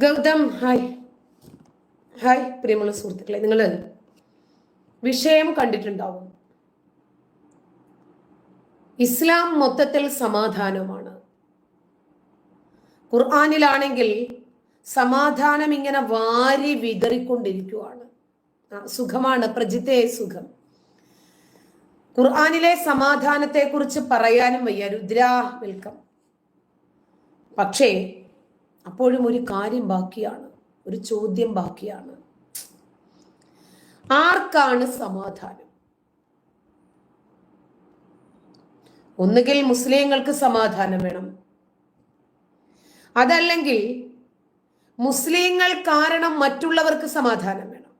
Gautam hi hi പ്രിയമുള്ള സുഹൃത്തുക്കളെ, നിങ്ങൾ വിഷയം കണ്ടിട്ടുണ്ടാവും. ഇസ്ലാം മൊത്തത്തിൽ സമാധാനമാണ്. ഖുർആനിലാണെങ്കിൽ സമാധാനം ഇങ്ങനെ വാരി വിതറിക്കൊണ്ടിരിക്കുകയാണ്. സുഖമാണ് പ്രജിതേ, സുഖം. ഖുർആനിലെ സമാധാനത്തെ കുറിച്ച് പറയാനും വയ്യ. രുദ്രാ വെൽക്കം. പക്ഷേ അപ്പോഴും ഒരു കാര്യം ബാക്കിയാണ്, ഒരു ചോദ്യം ബാക്കിയാണ്. ആർക്കാണ് സമാധാനം? ഒന്നുകിൽ മുസ്ലിങ്ങൾക്ക് സമാധാനം വേണം, അതല്ലെങ്കിൽ മുസ്ലിങ്ങൾ കാരണം മറ്റുള്ളവർക്ക് സമാധാനം വേണം.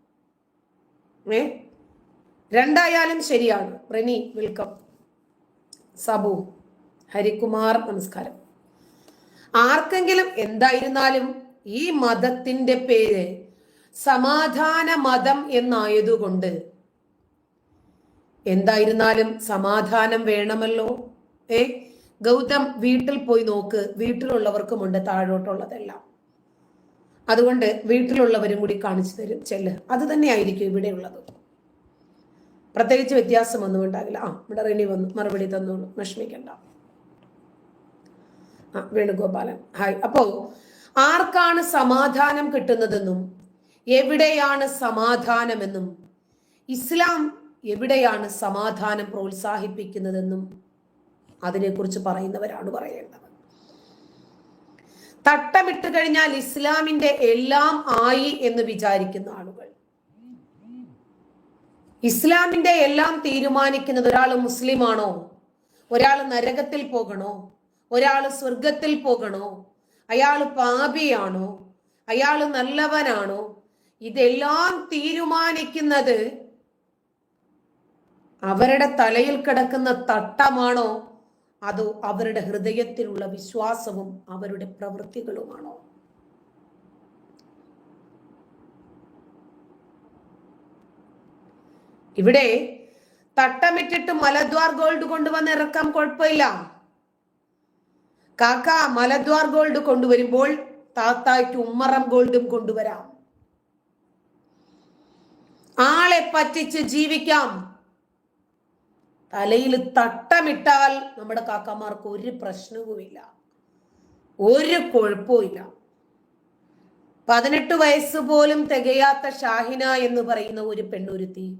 രണ്ടായാലും ശരിയാണ്. റെനി വെൽക്കം. സബു, ഹരികുമാർ നമസ്കാരം. ആർക്കെങ്കിലും എന്തായിരുന്നാലും ഈ മതത്തിന്റെ പേര് സമാധാന മതം എന്നായതുകൊണ്ട് എന്തായിരുന്നാലും സമാധാനം വേണമല്ലോ. ഗൗതം വീട്ടിൽ പോയി നോക്ക്, വീട്ടിലുള്ളവർക്കുമുണ്ട് താഴോട്ടുള്ളതെല്ലാം. അതുകൊണ്ട് വീട്ടിലുള്ളവരും കൂടി കാണിച്ചു തരും, ചെല്ല്. അത് തന്നെയായിരിക്കും ഇവിടെ ഉള്ളത്, പ്രത്യേകിച്ച് വ്യത്യാസമൊന്നും ഉണ്ടാകില്ല. ഇവിടെ റെനി വന്നു, മറുപടി തന്നോളൂ, വിഷമിക്കണ്ട. വേണുഗോപാലൻ ഹായ്. അപ്പോ ആർക്കാണ് സമാധാനം കിട്ടുന്നതെന്നും എവിടെയാണ് സമാധാനമെന്നും ഇസ്ലാം എവിടെയാണ് സമാധാനം പ്രോത്സാഹിപ്പിക്കുന്നതെന്നും അതിനെക്കുറിച്ച് പറയുന്നവരാണ് പറയേണ്ടത്. തട്ടമിട്ട് കഴിഞ്ഞാൽ ഇസ്ലാമിന്റെ എല്ലാം ആയി എന്ന് വിചാരിക്കുന്ന ആളുകൾ, ഇസ്ലാമിന്റെ എല്ലാം തീരുമാനിക്കുന്നത് ഒരാൾ മുസ്ലിമാണോ, ഒരാൾ നരകത്തിൽ പോകണോ, ഒരാൾ സ്വർഗത്തിൽ പോകണോ, അയാൾ പാപിയാണോ, അയാൾ നല്ലവനാണോ, ഇതെല്ലാം തീരുമാനിക്കുന്നത് അവരുടെ തലയിൽ കിടക്കുന്ന തട്ടമാണോ, അതോ അവരുടെ ഹൃദയത്തിലുള്ള വിശ്വാസവും അവരുടെ പ്രവൃത്തികളുമാണോ? ഇവിടെ തട്ടമിട്ടിട്ട് മലദ്വാർ ഗോൾഡ് കൊണ്ടുവന്ന് ഇറക്കാം, കുഴപ്പമില്ല. കാക്ക മലദ്വാർ ഗോൾഡ് കൊണ്ടുവരുമ്പോൾ താത്തായ്ക്ക് ഉമ്മറം ഗോൾഡും കൊണ്ടുവരാം. ആളെ പറ്റിച്ച് ജീവിക്കാം. തലയിൽ തട്ടമിട്ടാൽ നമ്മുടെ കാക്കമാർക്ക് ഒരു പ്രശ്നവുമില്ല, ഒരു കുഴപ്പവുമില്ല. 18 വയസ്സ് പോലും തികയാത്ത ഷാഹിന എന്ന് പറയുന്ന ഒരു പെണ്ണുരുത്തി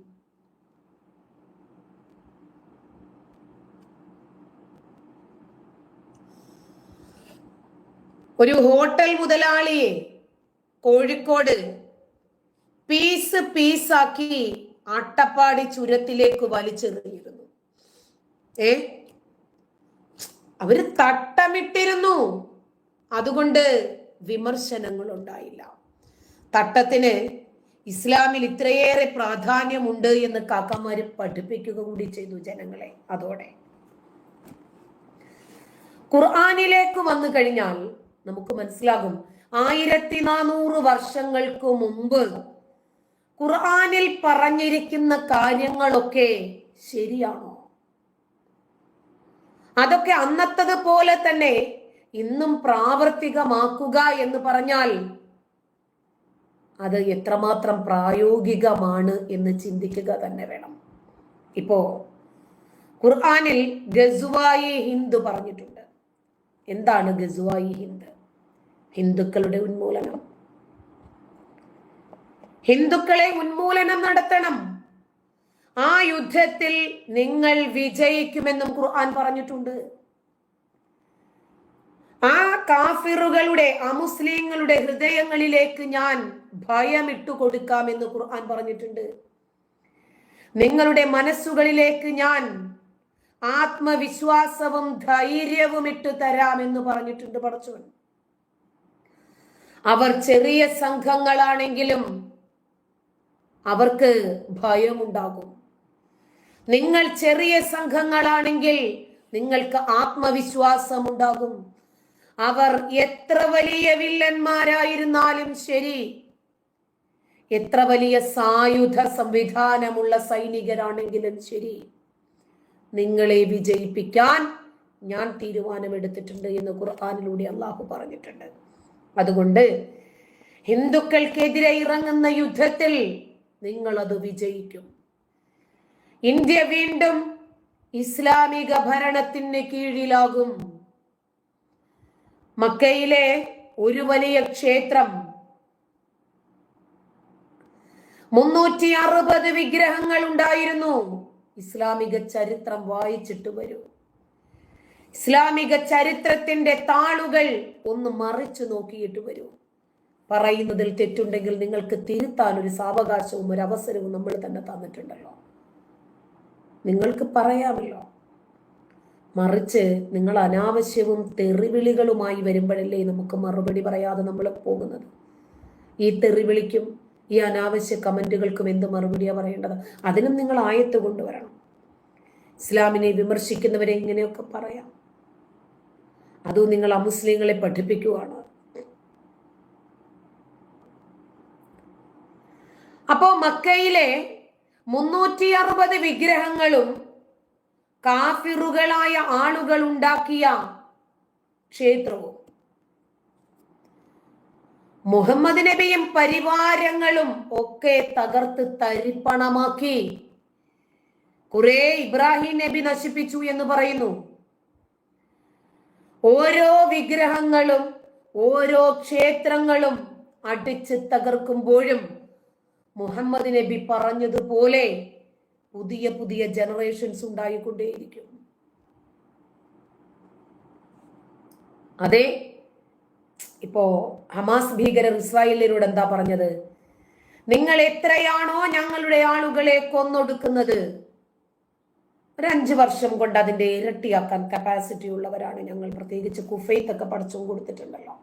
ഒരു ഹോട്ടൽ മുതലാളിയെ കോഴിക്കോട് പീസ് പീസാക്കി അട്ടപ്പാടി ചുരത്തിലേക്ക് വലിച്ചെറിഞ്ഞിരുന്നു. അവര് തട്ടമിട്ടിരുന്നു, അതുകൊണ്ട് വിമർശനങ്ങൾ ഉണ്ടായില്ല. തട്ടത്തിന് ഇസ്ലാമിൽ ഇത്രയേറെ പ്രാധാന്യമുണ്ട് എന്ന് കാക്കമാര് പഠിപ്പിക്കുക കൂടി ചെയ്തു ജനങ്ങളെ. അതോടെ ഖുർആനിലേക്ക് വന്നു കഴിഞ്ഞാൽ നമുക്ക് മനസ്സിലാകും, 1400 വർഷങ്ങൾക്ക് മുമ്പ് ഖുർആനിൽ പറഞ്ഞിരിക്കുന്ന കാര്യങ്ങളൊക്കെ ശരിയാണോ? അതൊക്കെ അന്നത്തത് പോലെ തന്നെ ഇന്നും പ്രാവർത്തികമാക്കുക എന്ന് പറഞ്ഞാൽ അത് എത്രമാത്രം പ്രായോഗികമാണ് എന്ന് ചിന്തിക്കുക തന്നെ വേണം. ഇപ്പോ ഖുർആനിൽ ഗസ്വായി ഹിന്ദ് പറഞ്ഞിട്ടുണ്ട്. എന്താണ് ഗസ്വായി ഹിന്ദ്? ഹിന്ദുക്കളുടെ ഉന്മൂലനം. ഹിന്ദുക്കളെ ഉന്മൂലനം നടത്തണം. ആ യുദ്ധത്തിൽ നിങ്ങൾ വിജയിക്കുമെന്നും ഖുർആൻ പറഞ്ഞിട്ടുണ്ട്. ആ കാഫിറുകളുടെ, അമുസ്ലിങ്ങളുടെ ഹൃദയങ്ങളിലേക്ക് ഞാൻ ഭയമിട്ടു കൊടുക്കാമെന്ന് ഖുർആൻ പറഞ്ഞിട്ടുണ്ട്. നിങ്ങളുടെ മനസ്സുകളിലേക്ക് ഞാൻ ആത്മവിശ്വാസവും ധൈര്യവും ഇട്ടു തരാമെന്ന് പറഞ്ഞിട്ടുണ്ട് പടച്ചവൻ. അവർ ചെറിയ സംഘങ്ങളാണെങ്കിലും അവർക്ക് ഭയമുണ്ടാകും. നിങ്ങൾ ചെറിയ സംഘങ്ങളാണെങ്കിൽ നിങ്ങൾക്ക് ആത്മവിശ്വാസം ഉണ്ടാകും. അവർ എത്ര വലിയ വില്ലന്മാരായിരുന്നാലും ശരി, എത്ര വലിയ സായുധ സംവിധാനമുള്ള സൈനികരാണെങ്കിലും ശരി, നിങ്ങളെ വിജയിപ്പിക്കാൻ ഞാൻ തീരുമാനമെടുത്തിട്ടുണ്ട് എന്ന് ഖുർആനിലൂടെ അള്ളാഹു പറഞ്ഞിട്ടുണ്ട്. അതുകൊണ്ട് ഹിന്ദുക്കൾക്കെതിരെ ഇറങ്ങുന്ന യുദ്ധത്തിൽ നിങ്ങൾ അത് വിജയിക്കും. ഇന്ത്യ വീണ്ടും ഇസ്ലാമിക ഭരണത്തിന് കീഴിലാകും. മക്കയിലെ ഒരു വലിയ ക്ഷേത്രം 360 വിഗ്രഹങ്ങൾ ഉണ്ടായിരുന്നു. ഇസ്ലാമിക ചരിത്രം വായിച്ചിട്ട് വരൂ. ഇസ്ലാമിക ചരിത്രത്തിന്റെ താളുകൾ ഒന്ന് മറിച്ചു നോക്കിയിട്ട് വരൂ. പറയുന്നതിൽ തെറ്റുണ്ടെങ്കിൽ നിങ്ങൾക്ക് തിരുത്താൻ ഒരു സാവകാശവും ഒരു അവസരവും നമ്മൾ തന്നെ തന്നിട്ടുണ്ടല്ലോ. നിങ്ങൾക്ക് പറയാമല്ലോ. മറിച്ച് നിങ്ങൾ അനാവശ്യവും തെറിവിളികളുമായി വരുമ്പോഴല്ലേ നമുക്ക് മറുപടി പറയാതെ നമ്മൾ പോകുന്നത്. ഈ തെറിവിളിക്കും ഈ അനാവശ്യ കമന്റുകൾക്കും എന്ത് മറുപടിയാ പറയേണ്ടത്? അതിനും നിങ്ങൾ ആയത്ത് കൊണ്ടുവരണം. ഇസ്ലാമിനെ വിമർശിക്കുന്നവരെ ഇങ്ങനെയൊക്കെ പറയാം. അതും നിങ്ങൾ അമുസ്ലിങ്ങളെ പഠിപ്പിക്കുവാണ്. അപ്പോ മക്കയിലെ 360 വിഗ്രഹങ്ങളും കാഫിറുകളായ ആളുകൾ ഉണ്ടാക്കിയ ക്ഷേത്രവും മുഹമ്മദ് നബിയും പരിവാരങ്ങളും ഒക്കെ തകർത്ത് തരിപ്പണമാക്കി. കുറെ ഇബ്രാഹിം നബി നശിപ്പിച്ചു എന്ന് പറയുന്നു. ഓരോ വിഗ്രഹങ്ങളും ഓരോ ക്ഷേത്രങ്ങളും അടിച്ച് തകർക്കുമ്പോഴും മുഹമ്മദ് നബി പറഞ്ഞതുപോലെ പുതിയ പുതിയ ജനറേഷൻസ് ഉണ്ടായിക്കൊണ്ടേയിരിക്കും. അതെ, ഇപ്പോ ഹമാസ് ഭീകരർ ഇസ്രായേലിനോട് എന്താ പറഞ്ഞത്? നിങ്ങൾ എത്രയാണോ ഞങ്ങളുടെ ആളുകളെ കൊന്നൊടുക്കുന്നത്, ഒരു 5 വർഷം കൊണ്ട് അതിന്റെ ഇരട്ടിയാക്കാൻ കപ്പാസിറ്റി ഉള്ളവരാണ് ഞങ്ങൾ. പ്രത്യേകിച്ച് കുഫൈത്ത് ഒക്കെ പഠിച്ചും കൊടുത്തിട്ടുണ്ടല്ലോ.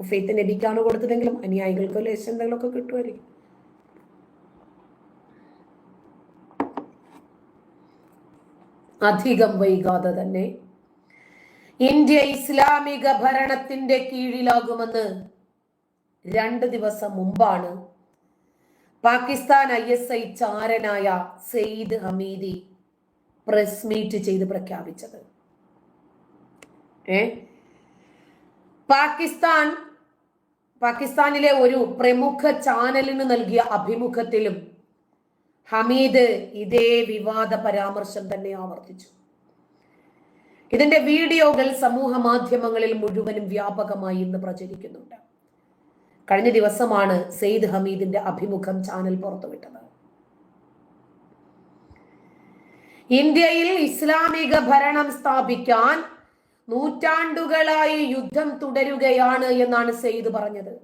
കുഫൈത്ത് നബിക്കാണ് കൊടുത്തതെങ്കിലും അനുയായികൾക്കോ ലേശം എന്തെങ്കിലുമൊക്കെ കിട്ടുമായിരിക്കും. അധികം വൈകാതെ തന്നെ ഇന്ത്യ ഇസ്ലാമിക ഭരണത്തിന്റെ കീഴിലാകുമെന്ന് 2 ദിവസം മുമ്പാണ് പാകിസ്ഥാൻ ISI ചാരനായ സെയ്ദ് ഹമീദി പ്രസ് മീറ്റ് ചെയ്ത് പ്രഖ്യാപിച്ചത്. പാകിസ്ഥാനിലെ ഒരു പ്രമുഖ ചാനലിന് നൽകിയ അഭിമുഖത്തിലും ഹമീദ് ഇതേ വിവാദ പരാമർശം തന്നെ ആവർത്തിച്ചു. ഇതിന്റെ വീഡിയോകൾ സമൂഹ മാധ്യമങ്ങളിൽ മുഴുവനും വ്യാപകമായി ഇന്ന് പ്രചരിക്കുന്നുണ്ട്. കഴിഞ്ഞ ദിവസമാണ് സെയ്ദ് ഹമീദിന്റെ അഭിമുഖം ചാനൽ പുറത്തുവിട്ടത്. ഇന്ത്യയിൽ ഇസ്ലാമിക ഭരണം സ്ഥാപിക്കാൻ നൂറ്റാണ്ടുകളായി യുദ്ധം തുടരുകയാണ് എന്നാണ് സെയ്ദ് പറഞ്ഞത്.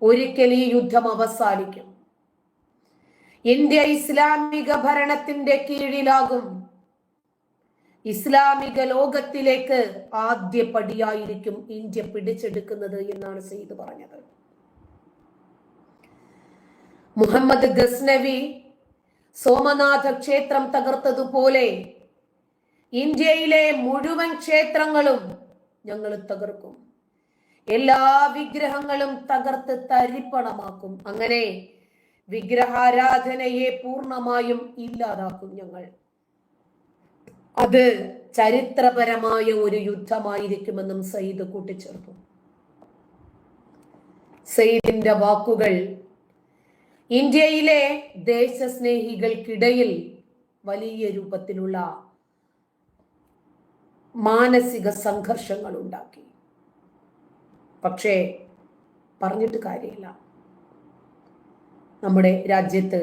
ഒരിക്കൽ ഈ യുദ്ധം അവസാനിക്കും. ഇന്ത്യ ഇസ്ലാമിക ഭരണത്തിന്റെ കീഴിലാകും. ഇസ്ലാമിക ലോകത്തിലേക്ക് ആദ്യ പടിയായിരിക്കും ഇന്ത്യ പിടിച്ചെടുക്കുന്നത് എന്നാണ് സെയ്ദ് പറഞ്ഞത്. മുഹമ്മദ് ഗസ്നവി സോമനാഥ ക്ഷേത്രം തകർത്തതുപോലെ ഇന്ത്യയിലെ മുഴുവൻ ക്ഷേത്രങ്ങളും ഞങ്ങൾ തകർക്കും. എല്ലാ വിഗ്രഹങ്ങളും തകർത്ത് തരിപ്പണമാക്കും. അങ്ങനെ വിഗ്രഹാരാധനയെ പൂർണ്ണമായും ഇല്ലാതാക്കും ഞങ്ങൾ. അത് ചരിത്രപരമായ ഒരു യുദ്ധമായിരിക്കുമെന്നും സയ്യിദ് കൂട്ടിച്ചേർത്തു. സയ്യിദിന്റെ വാക്കുകൾ ഇന്ത്യയിലെ ദേശസ്നേഹികൾക്കിടയിൽ വലിയ രൂപത്തിലുള്ള മാനസിക സംഘർഷങ്ങൾ ഉണ്ടാക്കി. പക്ഷേ പറഞ്ഞിട്ട് കാര്യമില്ല. നമ്മുടെ രാജ്യത്ത്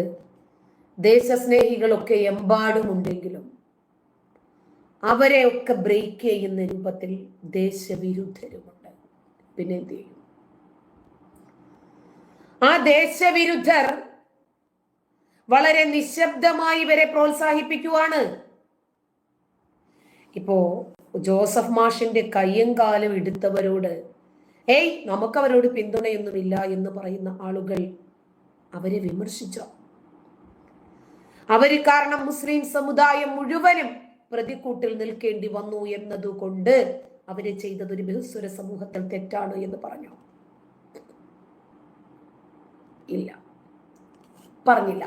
ദേശസ്നേഹികളൊക്കെ എമ്പാടുമുണ്ടെങ്കിലും അവരെ ഒക്കെ ബ്രേക്ക് ചെയ്യുന്ന രൂപത്തിൽ ദേശവിരുദ്ധരുമുണ്ട്. പിന്നെ എന്ത് ചെയ്യും? ആ ദേശവിരുദ്ധർ വളരെ നിശബ്ദമായി ഇവരെ പ്രോത്സാഹിപ്പിക്കുവാണ്. ഇപ്പോ ജോസഫ് മാഷിന്റെ കയ്യും കാലും എടുത്തവരോട് നമുക്കവരോട് പിന്തുണയൊന്നുമില്ല എന്ന് പറയുന്ന ആളുകൾ അവരെ വിമർശിച്ചോ? അവര് കാരണം മുസ്ലിം സമുദായം മുഴുവനും പ്രതിക്കൂട്ടിൽ നിൽക്കേണ്ടി വന്നു എന്നതുകൊണ്ട് അവര് ചെയ്തത് ഒരു ബഹുസ്വര സമൂഹത്തിൽ തെറ്റാണ് എന്ന് പറഞ്ഞു? ഇല്ല, പറഞ്ഞില്ല.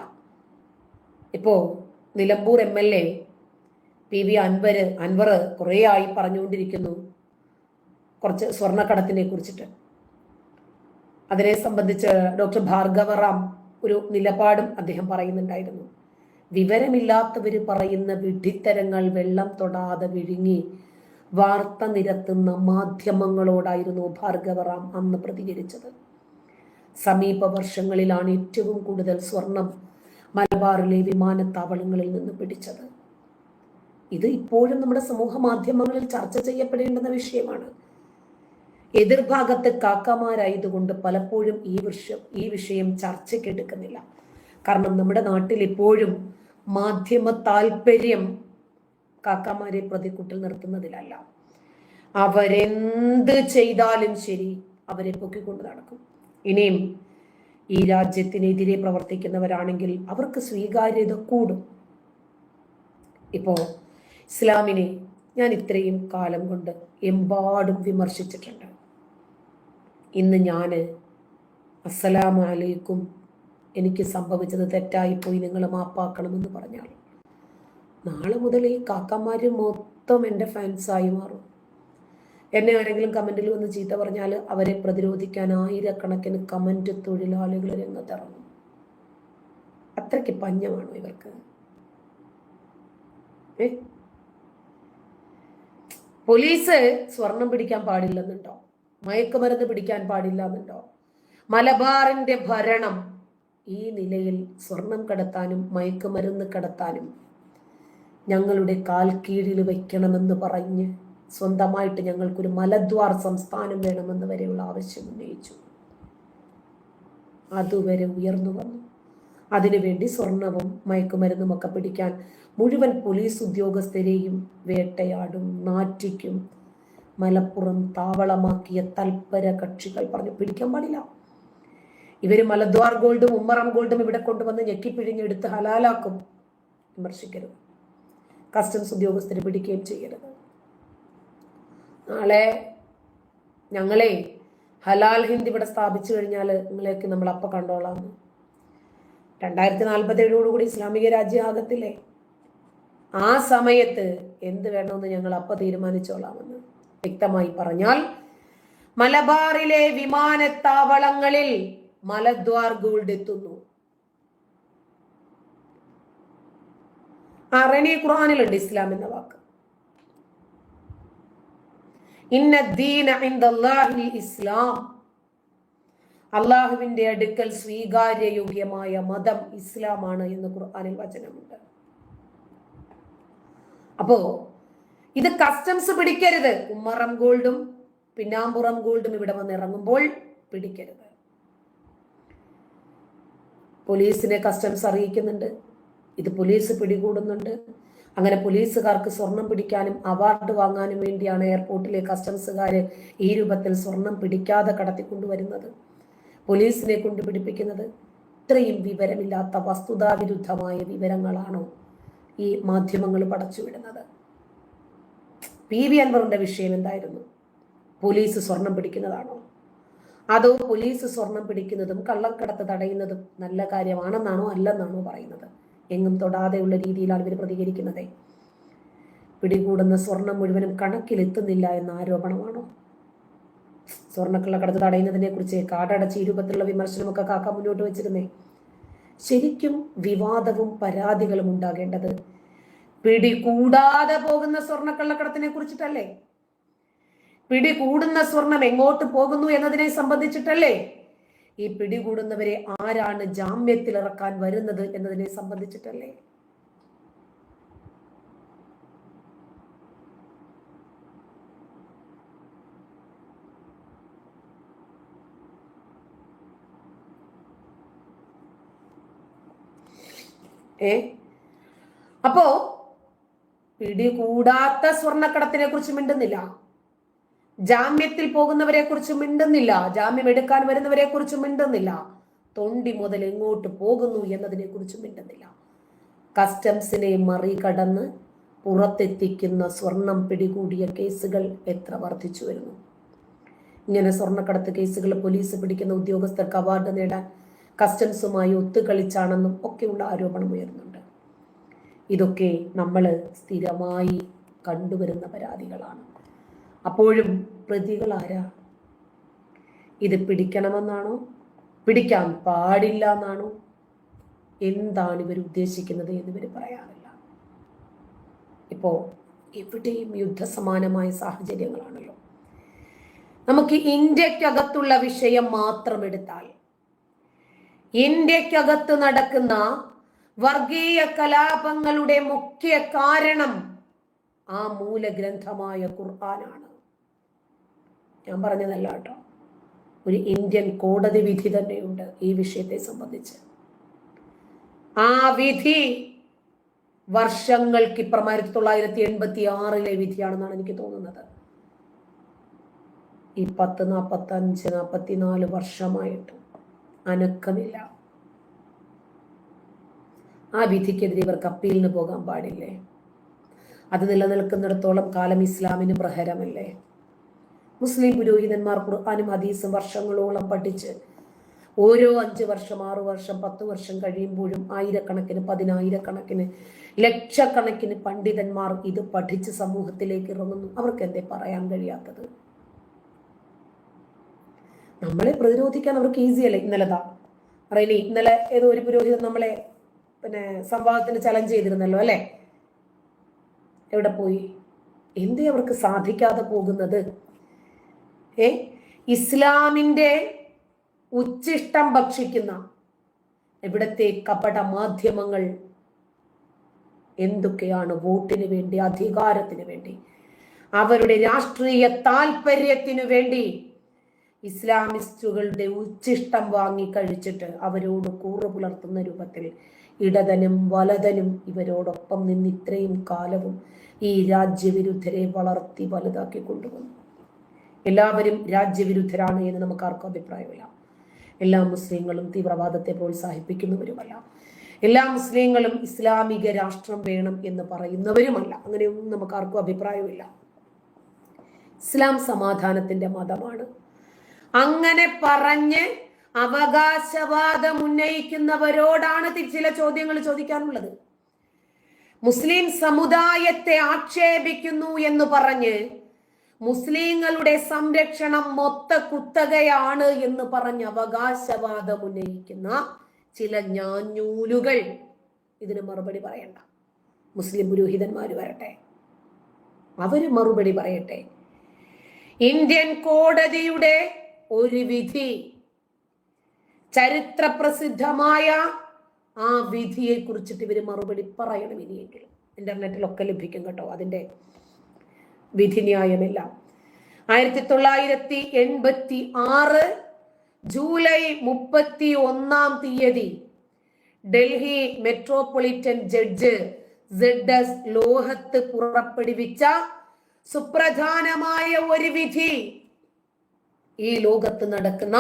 ഇപ്പോ നിലമ്പൂർ MLA PV അൻവർ കുറെ ആയി പറഞ്ഞുകൊണ്ടിരിക്കുന്നു കുറച്ച് സ്വർണ്ണക്കടത്തിനെ കുറിച്ചിട്ട്. അതിനെ സംബന്ധിച്ച് ഡോക്ടർ ഭാർഗവറാം ഒരു നിലപാടും അദ്ദേഹം പറയുന്നുണ്ടായിരുന്നു. വിവരമില്ലാത്തവർ പറയുന്ന വിഡ്ഢിത്തരങ്ങൾ വെള്ളം തൊടാതെ വിഴുങ്ങി വാർത്ത നിരത്തുന്ന മാധ്യമങ്ങളോടായിരുന്നു ഭാർഗവറാം അന്ന് പ്രതികരിച്ചത്. സമീപ വർഷങ്ങളിലാണ് ഏറ്റവും കൂടുതൽ സ്വർണം മലബാറിലെ വിമാനത്താവളങ്ങളിൽ നിന്ന് പിടിച്ചത്. ഇത് ഇപ്പോഴും നമ്മുടെ സമൂഹ മാധ്യമങ്ങളിൽ ചർച്ച ചെയ്യപ്പെടേണ്ടുന്ന വിഷയമാണ്. എതിർഭാഗത്ത് കാക്കമാരായതുകൊണ്ട് പലപ്പോഴും ഈ വിഷയം ചർച്ചയ്ക്കെടുക്കുന്നില്ല. കാരണം നമ്മുടെ നാട്ടിൽ ഇപ്പോഴും മാധ്യമ താല്പര്യം കാക്കമാരെ പ്രതിക്കൂട്ടിൽ നിർത്തുന്നതിലല്ല. അവരെന്ത് ചെയ്താലും ശരി അവരെ പൊക്കിക്കൊണ്ട് നടക്കും. ഇനിയും ഈ രാജ്യത്തിനെതിരെ പ്രവർത്തിക്കുന്നവരാണെങ്കിൽ അവർക്ക് സ്വീകാര്യത കൂടും. ഇപ്പോ ഇസ്ലാമിനെ ഞാൻ ഇത്രയും കാലം കൊണ്ട് എമ്പാടും വിമർശിച്ചിട്ടുണ്ട്. ഇന്ന് ഞാൻ അസ്സലാമു അലൈക്കും, എനിക്ക് സംഭവിച്ചത് തെറ്റായിപ്പോയി, നിങ്ങൾ മാപ്പാക്കണമെന്ന് പറഞ്ഞാൽ നാളെ മുതൽ ഈ കാക്കമാര് മൊത്തം എൻ്റെ ഫാൻസായി മാറും. എന്നെ ആരെങ്കിലും കമന്റിൽ വന്ന് ചീത്ത പറഞ്ഞാൽ അവരെ പ്രതിരോധിക്കാൻ ആയിരക്കണക്കിന് കമന്റ് തൊഴിലാളികൾ രംഗത്തിറങ്ങും. അത്രയ്ക്ക് പഞ്ഞമാണോ ഇവർക്ക്? പോലീസ് സ്വർണം പിടിക്കാൻ പാടില്ലെന്നുണ്ടോ? മയക്കുമരുന്ന് പിടിക്കാൻ പാടില്ല എന്നുണ്ടോ? മലബാറിന്റെ ഭരണം ഈ നിലയിൽ സ്വർണം കടത്താനും മയക്കുമരുന്ന് കടത്താനും ഞങ്ങളുടെ കാൽ കീഴിൽ വയ്ക്കണമെന്ന് പറഞ്ഞ് സ്വന്തമായിട്ട് ഞങ്ങൾക്കൊരു മലദ്വാർ സംസ്ഥാനം വേണമെന്ന് വരെയുള്ള ആവശ്യം ഉന്നയിച്ചു. അതുവരെ ഉയർന്നു വന്നു. അതിനുവേണ്ടി സ്വർണവും മയക്കുമരുന്നും ഒക്കെ പിടിക്കാൻ മുഴുവൻ പോലീസ് ഉദ്യോഗസ്ഥരെയും വേട്ടയാടും, നാറ്റിക്കും. മലപ്പുറം താവളമാക്കിയ തൽപര കക്ഷികൾ പറഞ്ഞു പിടിക്കാൻ പാടില്ല. ഇവര് മലദ്വാർ ഗോൾഡും ഉമ്മറം ഗോൾഡും ഇവിടെ കൊണ്ടുവന്ന് ഞെക്കിപ്പിഴിഞ്ഞെടുത്ത് ഹലാലാക്കും. വിമർശിക്കരുത്. കസ്റ്റംസ് ഉദ്യോഗസ്ഥരെ പിടിക്കുകയും ചെയ്യരുത്. നാളെ ഞങ്ങളെ ഹലാൽ ഹിന്ദ് ഇവിടെ സ്ഥാപിച്ചു കഴിഞ്ഞാൽ നിങ്ങളെയൊക്കെ നമ്മൾ അപ്പ കണ്ടോളാം. 2047 ഇസ്ലാമിക രാജ്യമാകത്തില്ലേ? ആ സമയത്ത് എന്ത് വേണമെന്ന് ഞങ്ങൾ അപ്പ തീരുമാനിച്ചോളാമെന്ന് വ്യക്തമായി പറഞ്ഞാൽ, മലബാറിലെ വിമാനത്താവളങ്ങളിൽ മലദ്വാർ ഗോൾഡ് എത്തുന്നു. അറബി ഖുർആനിലുണ്ട് ഇസ്ലാം എന്ന വാക്ക്. ഇന്ന ദീന ഇൻദല്ലാഹിൽ ഇസ്ലാം, അള്ളാഹുവിന്റെ അടുക്കൽ സ്വീകാര്യയോഗ്യമായ മതം ഇസ്ലാമാണ് എന്ന് ഖുർആനിൽ വചനമുണ്ട്. അപ്പോ ഇത് കസ്റ്റംസ് പിടിക്കരുത്. ഉമ്മറം ഗോൾഡും പിന്നാമ്പുറം ഗോൾഡും ഇവിടെ വന്ന് ഇറങ്ങുമ്പോൾ പിടിക്കരുത്. പോലീസിനെ കസ്റ്റംസ് അറിയിക്കുന്നുണ്ട്. ഇത് പോലീസ് പിടികൂടുന്നുണ്ട്. അങ്ങനെ പോലീസുകാർക്ക് സ്വർണം പിടിക്കാനും അവാർഡ് വാങ്ങാനും വേണ്ടിയാണ് എയർപോർട്ടിലെ കസ്റ്റംസുകാര് ഈ രൂപത്തിൽ സ്വർണം പിടിക്കാതെ കടത്തിക്കൊണ്ടുവരുന്നത്, പോലീസിനെ കൊണ്ട് പിടിപ്പിക്കുന്നത്. ഇത്രയും വിവരമില്ലാത്ത വസ്തുതാവിരുദ്ധമായ വിവരങ്ങളാണോ ഈ മാധ്യമങ്ങൾ പടച്ചുവിടുന്നത്? PV അൻവറിന്റെ വിഷയം എന്തായിരുന്നു? പോലീസ് സ്വർണം പിടിക്കുന്നതാണോ? അതോ പോലീസ് സ്വർണം പിടിക്കുന്നതും കള്ളക്കടത്ത് തടയുന്നതും നല്ല കാര്യമാണെന്നാണോ അല്ലെന്നാണോ പറയുന്നത്? എങ്ങും തൊടാതെയുള്ള രീതിയിലാണ് ഇവർ പ്രതികരിക്കുന്നത്. പിടികൂടുന്ന സ്വർണം മുഴുവനും കണക്കിലെത്തുന്നില്ല എന്ന ആരോപണമാണോ? സ്വർണ്ണക്കള്ളക്കടത്ത് തടയുന്നതിനെ കുറിച്ച് കാടടച്ച് ഈ രൂപത്തിലുള്ള വിമർശനമൊക്കെ കാക്ക മുന്നോട്ട് വെച്ചിരുന്നേ. ശരിക്കും വിവാദവും പരാതികളും ഉണ്ടാകേണ്ടത് പിടികൂടാതെ പോകുന്ന സ്വർണ്ണക്കള്ളക്കടത്തിനെ കുറിച്ചിട്ടല്ലേ? പിടികൂടുന്ന സ്വർണം എങ്ങോട്ട് പോകുന്നു എന്നതിനെ സംബന്ധിച്ചിട്ടല്ലേ? ഈ പിടികൂടുന്നവരെ ആരാണ് ജാമ്യത്തിൽ ഇറക്കാൻ വരുന്നത് എന്നതിനെ സംബന്ധിച്ചിട്ടല്ലേ? അപ്പോ പിടികൂടാത്ത സ്വർണ്ണക്കടത്തിനെ കുറിച്ച് മിണ്ടുന്നില്ല, ജാമ്യത്തിൽ പോകുന്നവരെ കുറിച്ച് മിണ്ടുന്നില്ല, ജാമ്യം എടുക്കാൻ വരുന്നവരെ കുറിച്ച് മിണ്ടുന്നില്ല, തൊണ്ടി മുതൽ എങ്ങോട്ട് പോകുന്നു എന്നതിനെ കുറിച്ച് മിണ്ടുന്നില്ല. കസ്റ്റംസിനെ മറികടന്ന് പുറത്തെത്തിക്കുന്ന സ്വർണം പിടികൂടിയ കേസുകൾ എത്ര വർദ്ധിച്ചു വരുന്നു. ഇങ്ങനെ സ്വർണ്ണക്കടത്ത് കേസുകൾ പോലീസ് പിടിക്കുന്ന ഉദ്യോഗസ്ഥർക്ക് അവാർഡ് നേടാൻ കസ്റ്റംസുമായി ഒത്തുകളിച്ചാണെന്നും ഒക്കെയുള്ള ആരോപണം ഉയർന്നുണ്ട്. ഇതൊക്കെ നമ്മൾ സ്ഥിരമായി കണ്ടുവരുന്ന പരാതികളാണ്. അപ്പോഴും പ്രതികൾ ആരാ? ഇത് പിടിക്കണമെന്നാണോ, പിടിക്കാൻ പാടില്ല എന്നാണോ, എന്താണ് ഇവർ ഉദ്ദേശിക്കുന്നത് എന്ന് ഇവർ പറയാറില്ല. ഇപ്പോ എവിടെയും യുദ്ധസമാനമായ സാഹചര്യങ്ങളാണല്ലോ. നമുക്ക് ഇന്ത്യക്കകത്തുള്ള വിഷയം മാത്രം എടുത്താൽ, ഇന്ത്യക്കകത്ത് നടക്കുന്ന വർഗീയ കലാപങ്ങളുടെ മുഖ്യ കാരണം ആ മൂലഗ്രന്ഥമായ ഖുർആനാണ്. ഞാൻ പറഞ്ഞതല്ല കേട്ടോ, ഒരു ഇന്ത്യൻ കോടതി വിധി തന്നെയുണ്ട് ഈ വിഷയത്തെ സംബന്ധിച്ച്. ആ വിധി വർഷങ്ങൾക്കിപ്പുറം 1986 വിധിയാണെന്നാണ് എനിക്ക് തോന്നുന്നത്. ഈ 10, 45, 44 വർഷമായിട്ടും അനക്കമില്ല. ആ വിധിക്കെതിരെ ഇവർക്ക് അപ്പീലിന് പോകാൻ പാടില്ലേ? അത് നിലനിൽക്കുന്നിടത്തോളം കാലം ഇസ്ലാമിന് പ്രഹരമല്ലേ? മുസ്ലിം പുരോഹിതന്മാർ ഖുർആനും ഹദീസും വർഷങ്ങളോളം പഠിച്ച് ഓരോ 5 വർഷം, 6 വർഷം, 10 വർഷം കഴിയുമ്പോഴും ആയിരക്കണക്കിന്, 10,000-കണക്കിന്, ലക്ഷക്കണക്കിന് പണ്ഡിതന്മാർ ഇത് പഠിച്ച് സമൂഹത്തിലേക്ക് ഇറങ്ങുന്നു. അവർക്ക് എന്തേ പറയാൻ കഴിയാത്തത്? നമ്മളെ പ്രതിരോധിക്കാൻ അവർക്ക് ഈസിയല്ലേ? ഇന്നലെ ഏതോ ഒരു പുരോഹിതൻ നമ്മളെ സംവാദത്തിന് ചലഞ്ച് ചെയ്തിരുന്നല്ലോ അല്ലെ? എവിടെ പോയി? എന്തേ അവർക്ക് സാധിക്കാതെ പോകുന്നത്? ഇസ്ലാമിന്റെ ഉച്ഛിഷ്ടം ഭക്ഷിക്കുന്ന ഇവിടത്തെ കപട മാധ്യമങ്ങൾ എന്തൊക്കെയാണ് വോട്ടിന് വേണ്ടി, അധികാരത്തിന് വേണ്ടി, അവരുടെ രാഷ്ട്രീയ താല്പര്യത്തിനു വേണ്ടി ഇസ്ലാമിസ്റ്റുകളുടെ ഉച്ഛിഷ്ടം വാങ്ങി കഴിച്ചിട്ട് അവരോട് കൂറു പുലർത്തുന്ന രൂപത്തിൽ ഇടതനും വലതനും ഇവരോടൊപ്പം നിന്ന് ഇത്രയും കാലവും ഈ രാജ്യവിരുദ്ധരെ വളർത്തി വലുതാക്കി കൊണ്ടുവന്നു. എല്ലാവരും രാജ്യവിരുദ്ധരാണ് എന്ന് നമുക്ക് ആർക്കും അഭിപ്രായമില്ല. എല്ലാ മുസ്ലിങ്ങളും തീവ്രവാദത്തെ പ്രോത്സാഹിപ്പിക്കുന്നവരുമല്ല. എല്ലാ മുസ്ലിങ്ങളും ഇസ്ലാമിക രാഷ്ട്രം വേണം എന്ന് പറയുന്നവരുമല്ല. അങ്ങനെയൊന്നും നമുക്ക് ആർക്കും അഭിപ്രായമില്ല. ഇസ്ലാം സമാധാനത്തിന്റെ മതമാണ്. അങ്ങനെ പറഞ്ഞ് അവകാശവാദം ഉന്നയിക്കുന്നവരോടാണ് ചില ചോദ്യങ്ങൾ ചോദിക്കാനുള്ളത്. മുസ്ലിം സമുദായത്തെ ആക്ഷേപിക്കുന്നു എന്ന് പറഞ്ഞ് മുസ്ലിങ്ങളുടെ സംരക്ഷണം മൊത്ത കുത്തകയാണ് എന്ന് പറഞ്ഞ് അവകാശവാദം ഉന്നയിക്കുന്ന ചില ഞാഞ്ഞൂലുകൾ ഇതിന് മറുപടി പറയണ്ട. മുസ്ലിം പുരോഹിതന്മാര് വരട്ടെ, അവര് മറുപടി പറയട്ടെ. ഇന്ത്യൻ കോടതിയുടെ ഒരു വിധി, ചരിത്ര പ്രസിദ്ധമായ ആ വിധിയെ കുറിച്ചിട്ട് ഇവര് മറുപടി പറയണം. ഇനിയെങ്കിലും ഇന്റർനെറ്റിലൊക്കെ ലഭിക്കും കേട്ടോ അതിന്റെ വിധിന്യായമെല്ലാം. 1986 July 31 Delhi metropolitan judge ZS ലോഹത്ത് പുറപ്പെടുവിച്ച സുപ്രധാനമായ ഒരു വിധി ഈ ലോകത്ത് നടക്കുന്ന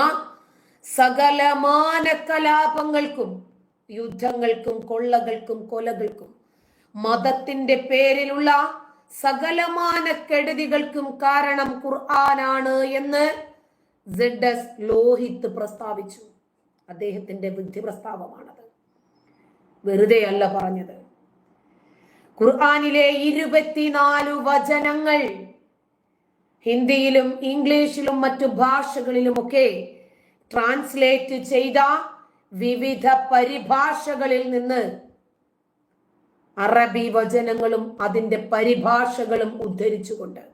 സകലമാന കലാപങ്ങൾക്കും, യുദ്ധങ്ങൾക്കും, കൊള്ളകൾക്കും, കൊലകൾക്കും, മതത്തിന്റെ പേരിലുള്ള സകലമാന കെടുതികൾക്കും കാരണം ഖുർആനാണ് എന്ന് ZS ലോഹിത് പ്രസ്താവിച്ചു. അദ്ദേഹത്തിന്റെ വിധി പ്രസ്താവമാണത്, വെറുതെ അല്ല പറഞ്ഞത്. ഖുർആനിലെ 24 വചനങ്ങൾ ഹിന്ദിയിലും ഇംഗ്ലീഷിലും മറ്റു ഭാഷകളിലുമൊക്കെ ട്രാൻസ്ലേറ്റ് ചെയ്ത വിവിധ പരിഭാഷകളിൽ നിന്ന് അറബി വചനങ്ങളും അതിന്റെ പരിഭാഷകളും ഉദ്ധരിച്ചുകൊണ്ട്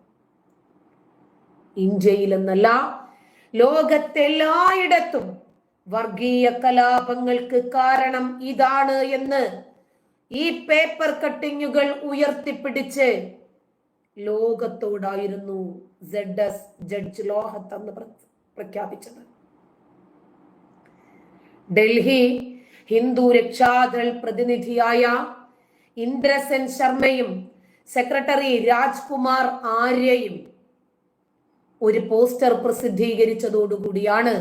ഇന്ത്യയിലെന്നല്ല ലോകത്തെല്ലായിടത്തും വർഗീയ കലാപങ്ങൾക്ക് കാരണം ഇതാണ് എന്ന് ഈ പേപ്പർ കട്ടിങ്ങുകൾ ഉയർത്തിപ്പിടിച്ച് ലോകത്തോടായിരുന്നു ZS ജഡ്ജ് ലോഹത്ത് എന്ന് പ്രഖ്യാപിച്ചത്. ഡൽഹി ഹിന്ദു രക്ഷാദൾ പ്രതിനിധിയായ ഇന്ദ്രസെൻ ശർമ്മയും സെക്രട്ടറി രാജ്കുമാർ ആര്യയും ഒരു പോസ്റ്റർ പ്രസിദ്ധീകരിച്ചതോടുകൂടിയാണ്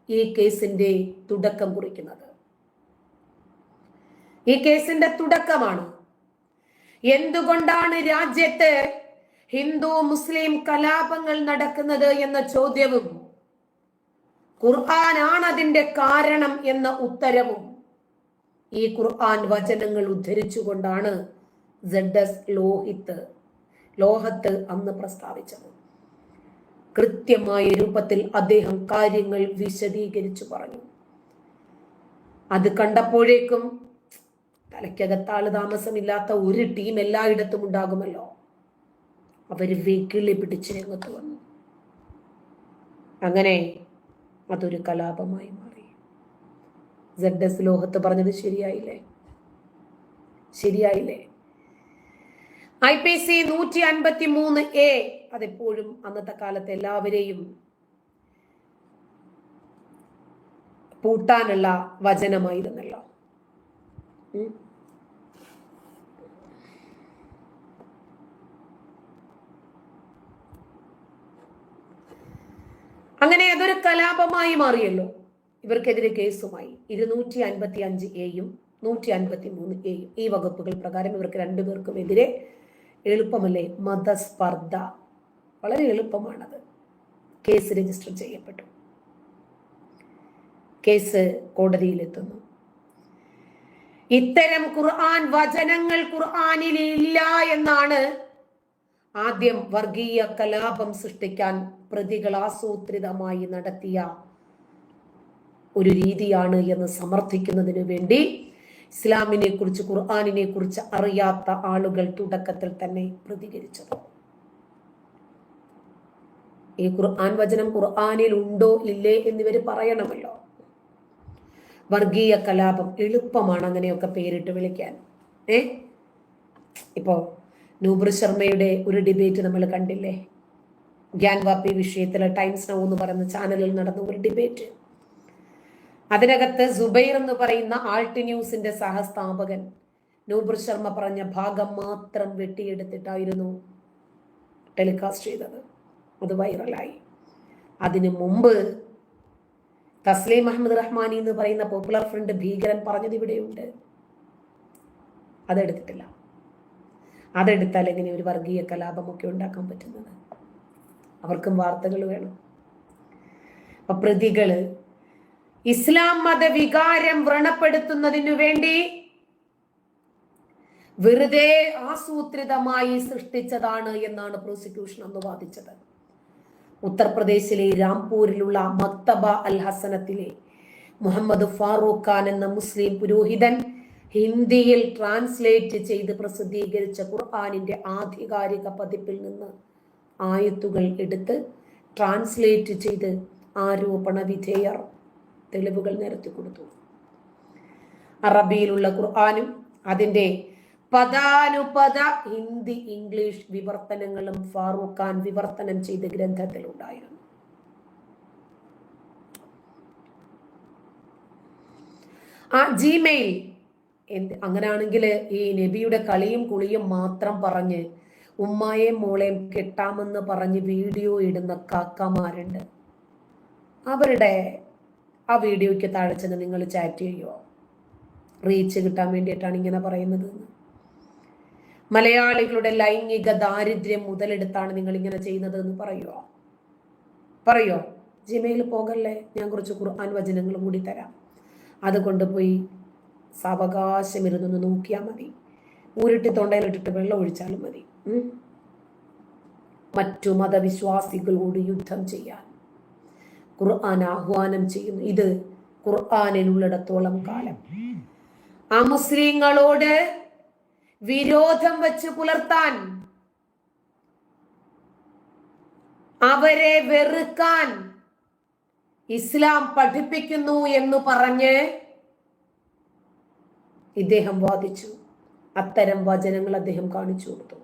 ഈ കേസിന്റെ തുടക്കം കുറിക്കുന്നത്. ഈ കേസിന്റെ തുടക്കമാണ്. എന്തുകൊണ്ടാണ് രാജ്യത്ത് ഹിന്ദു മുസ്ലിം കലാപങ്ങൾ നടക്കുന്നത് എന്ന ചോദ്യവും ഖുർആനാണ് അതിന്റെ കാരണം എന്ന ഉത്തരവും ഈ ഖുർആൻ വചനങ്ങൾ ഉദ്ധരിച്ചുകൊണ്ടാണ് ZS ലോഹത്ത് അന്ന് പ്രസ്താവിച്ചത്. കൃത്യമായ രൂപത്തിൽ അദ്ദേഹം കാര്യങ്ങൾ വിശദീകരിച്ചു പറഞ്ഞു. അത് കണ്ടപ്പോഴേക്കും തലയ്ക്കകത്താള് താമസമില്ലാത്ത ഒരു ടീം എല്ലായിടത്തും ഉണ്ടാകുമല്ലോ, അവര് വെക്കിളി പിടിച്ച് രംഗത്ത് വന്നു. അങ്ങനെ അതൊരു കലാപമായി മാറി. ZS ലോഹത്ത് പറഞ്ഞത് ശരിയായില്ലേ? ശരിയായില്ലേ? IPC 153A അതെപ്പോഴും അന്നത്തെ കാലത്ത് എല്ലാവരെയും പൂട്ടാനുള്ള വചനമായിരുന്നല്ലോ. അങ്ങനെ അതൊരു കലാപമായി മാറിയല്ലോ. ഇവർക്കെതിരെ കേസുമായി 255A-യും 153A-യും. ഈ വകുപ്പുകൾ പ്രകാരം ഇവർക്ക് രണ്ടുപേർക്കും എതിരെ എളുപ്പമല്ലേ, മതസ്പർദ്ധ, വളരെ എളുപ്പമാണത്. കേസ് രജിസ്റ്റർ ചെയ്യപ്പെട്ടു. കേസ് കോടതിയിലെത്തുന്നു. ഇത്തരം ഖുർആൻ വചനങ്ങൾ ഖുർആനിൽ ഇല്ല എന്നാണ് ആദ്യം വർഗീയ കലാപം സൃഷ്ടിക്കാൻ പ്രതികൾ ആസൂത്രിതമായി നടത്തിയ ഒരു രീതിയാണ് എന്ന് സമർത്ഥിക്കുന്നതിന് വേണ്ടി ഇസ്ലാമിനെ കുറിച്ച്, ഖുർആനിനെ കുറിച്ച് അറിയാത്ത ആളുകൾ തുടക്കത്തിൽ തന്നെ പ്രതികരിച്ചത്. ഈ ഖുർആൻ വചനം ഖുർആനിൽ ഉണ്ടോ ഇല്ലേ എന്നിവർ പറയണമല്ലോ. വർഗീയ കലാപം എളുപ്പമാണ് അങ്ങനെയൊക്കെ പേരിട്ട് വിളിക്കാൻ. ഇപ്പോ നൂപുർ ശർമ്മയുടെ ഒരു ഡിബേറ്റ് നമ്മൾ കണ്ടില്ലേ, ഗ്യാൻവാപ്പി വിഷയത്തിലെ ടൈംസ് നൗ എന്ന് പറയുന്ന ചാനലിൽ നടന്ന ഒരു ഡിബേറ്റ്. അതിനകത്ത് സുബൈർ എന്ന് പറയുന്ന ആൾട്ട് ന്യൂസിന്റെ സഹസ്ഥാപകൻ നൂപുർ ശർമ്മ പറഞ്ഞ ഭാഗം മാത്രം വെട്ടിയെടുത്തിട്ടായിരുന്നു ടെലികാസ്റ്റ് ചെയ്തത്. അത് വൈറലായി. അതിനു മുമ്പ് തസ്ലീം അഹമ്മദ് റഹ്മാനി എന്ന് പറയുന്ന പോപ്പുലർ ഫ്രണ്ട് ഭീകരൻ പറഞ്ഞത് ഇവിടെയുണ്ട്. അതെടുത്തിട്ടില്ല. അതെടുത്താൽ എങ്ങനെ ഒരു വർഗീയ കലാപമൊക്കെ ഉണ്ടാക്കാൻ പറ്റുന്നത്? അവർക്കും വാർത്തകൾ വേണം. അപ്പൊ പ്രതികള് ഇസ്ലാം മതവികാരം വ്രണപ്പെടുത്തുന്നതിനു വേണ്ടി വെറുതെ ആസൂത്രിതമായി സൃഷ്ടിച്ചതാണ് എന്നാണ് പ്രോസിക്യൂഷൻ അന്ന് വാദിച്ചത്. ഉത്തർപ്രദേശിലെ രാംപൂരിലുള്ള മക്തബ അൽ ഹസനത്തിലെ മുഹമ്മദ് ഫാറൂഖ് ഖാൻ എന്ന മുസ്ലിം പുരോഹിതൻ ഹിന്ദിയിൽ ട്രാൻസ്ലേറ്റ് ചെയ്ത് പ്രസിദ്ധീകരിച്ച ഖുർആനിന്റെ ആധികാരിക പതിപ്പിൽ നിന്ന് ആയത്തുകൾ എടുത്ത് ട്രാൻസ്ലേറ്റ് ചെയ്ത് ആരോപണ വിധേയർ തെളിവുകൾ നിരത്തി കൊടുത്തു. അറബിയിലുള്ള ഖുർആനും അതിന്റെ പദാനുപദ ഹിന്ദി ഇംഗ്ലീഷ് വിവർത്തനങ്ങളും ഫാറൂഖ് ഖാൻ വിവർത്തനം ചെയ്ത ഗ്രന്ഥത്തിൽ ഉണ്ടായിരുന്നു. ആ ജിമെയിൽ അങ്ങനെയാണെങ്കിൽ ഈ നബിയുടെ കളിയും കുളിയും മാത്രം പറഞ്ഞ് ഉമ്മായേയും മോളെയും കെട്ടാമെന്ന് പറഞ്ഞ് വീഡിയോ ഇടുന്ന കാക്കമാരുണ്ട്. അവരുടെ ആ വീഡിയോയ്ക്ക് താഴെ ചെന്ന് നിങ്ങൾ ചാറ്റ് ചെയ്യുമോ? റീച്ച് കിട്ടാൻ വേണ്ടിയിട്ടാണ് ഇങ്ങനെ പറയുന്നത്. മലയാളികളുടെ ലൈംഗിക ദാരിദ്ര്യം മുതലെടുത്താണ് നിങ്ങൾ ഇങ്ങനെ ചെയ്യുന്നത് എന്ന് പറയോ? ജിമെയിൽ പോകല്ലേ, ഞാൻ കുറച്ച് ഖുർആൻ വചനങ്ങളും കൂടി തരാം. അത് കൊണ്ടുപോയി സാവകാശം ഇരുന്നൊന്ന് നോക്കിയാൽ മതി. ഊരിട്ടി തൊണ്ടയിലിട്ടിട്ട് വെള്ളം ഒഴിച്ചാലും മതി. മറ്റു മതവിശ്വാസികളോട് യുദ്ധം ചെയ്യാൻ ഖുർആൻ ആഹ്വാനം ചെയ്യുന്നു. ഇത് ഖുർആനിലുള്ളിടത്തോളം കാലം ആ മുസ്ലിങ്ങളോട് വിരോധം വെച്ച് പുലർത്താൻ, അവരെ വെറുക്കാൻ ഇസ്ലാം പഠിപ്പിക്കുന്നു എന്ന് പറഞ്ഞ് ഇദ്ദേഹം വാദിച്ചു. അത്തരം വചനങ്ങൾ അദ്ദേഹം കാണിച്ചു കൊടുത്തു.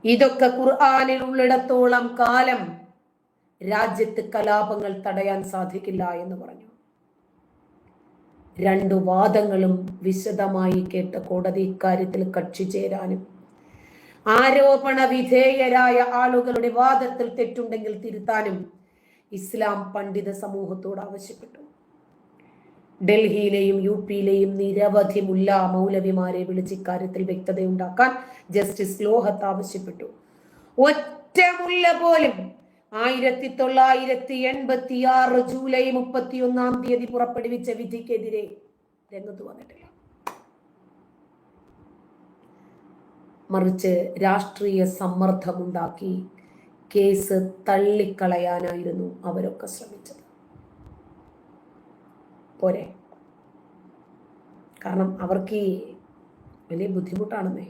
ഇതൊക്കെ ഖുർആനിലുള്ളിടത്തോളം കാലം രാജ്യത്ത് കലാപങ്ങൾ തടയാൻ സാധിക്കില്ല എന്ന് പറഞ്ഞു. രണ്ടു വാദങ്ങളും വിശദമായി കേട്ട കോടതി ഇക്കാര്യത്തിൽ കക്ഷി ചേരാനും ആരോപണ വിധേയരായ ആളുകളുടെ വാദത്തിൽ തെറ്റുണ്ടെങ്കിൽ തിരുത്താനും ഇസ്ലാം പണ്ഡിത സമൂഹത്തോട് ആവശ്യപ്പെട്ടു. ഡൽഹിയിലെയും UP-യിലെയും നിരവധി മുല്ല മൗലവിമാരെ വിളിച്ച് ഇക്കാര്യത്തിൽ വ്യക്തതയുണ്ടാക്കാൻ ജസ്റ്റിസ് ലോഹത്ത് ആവശ്യപ്പെട്ടു. ഒറ്റ മുല്ല പോലും 1986 ജൂലൈ 31 പുറപ്പെടുവിച്ച വിധിക്കെതിരെ രംഗത്ത് വന്നിട്ടില്ല. മറിച്ച് രാഷ്ട്രീയ സമ്മർദ്ദമുണ്ടാക്കി കേസ് തള്ളിക്കളയാനായിരുന്നു അവരൊക്കെ ശ്രമിച്ചത്. പോരെ? കാരണം അവർക്ക് ഈ വലിയ ബുദ്ധിമുട്ടാണെന്നേ.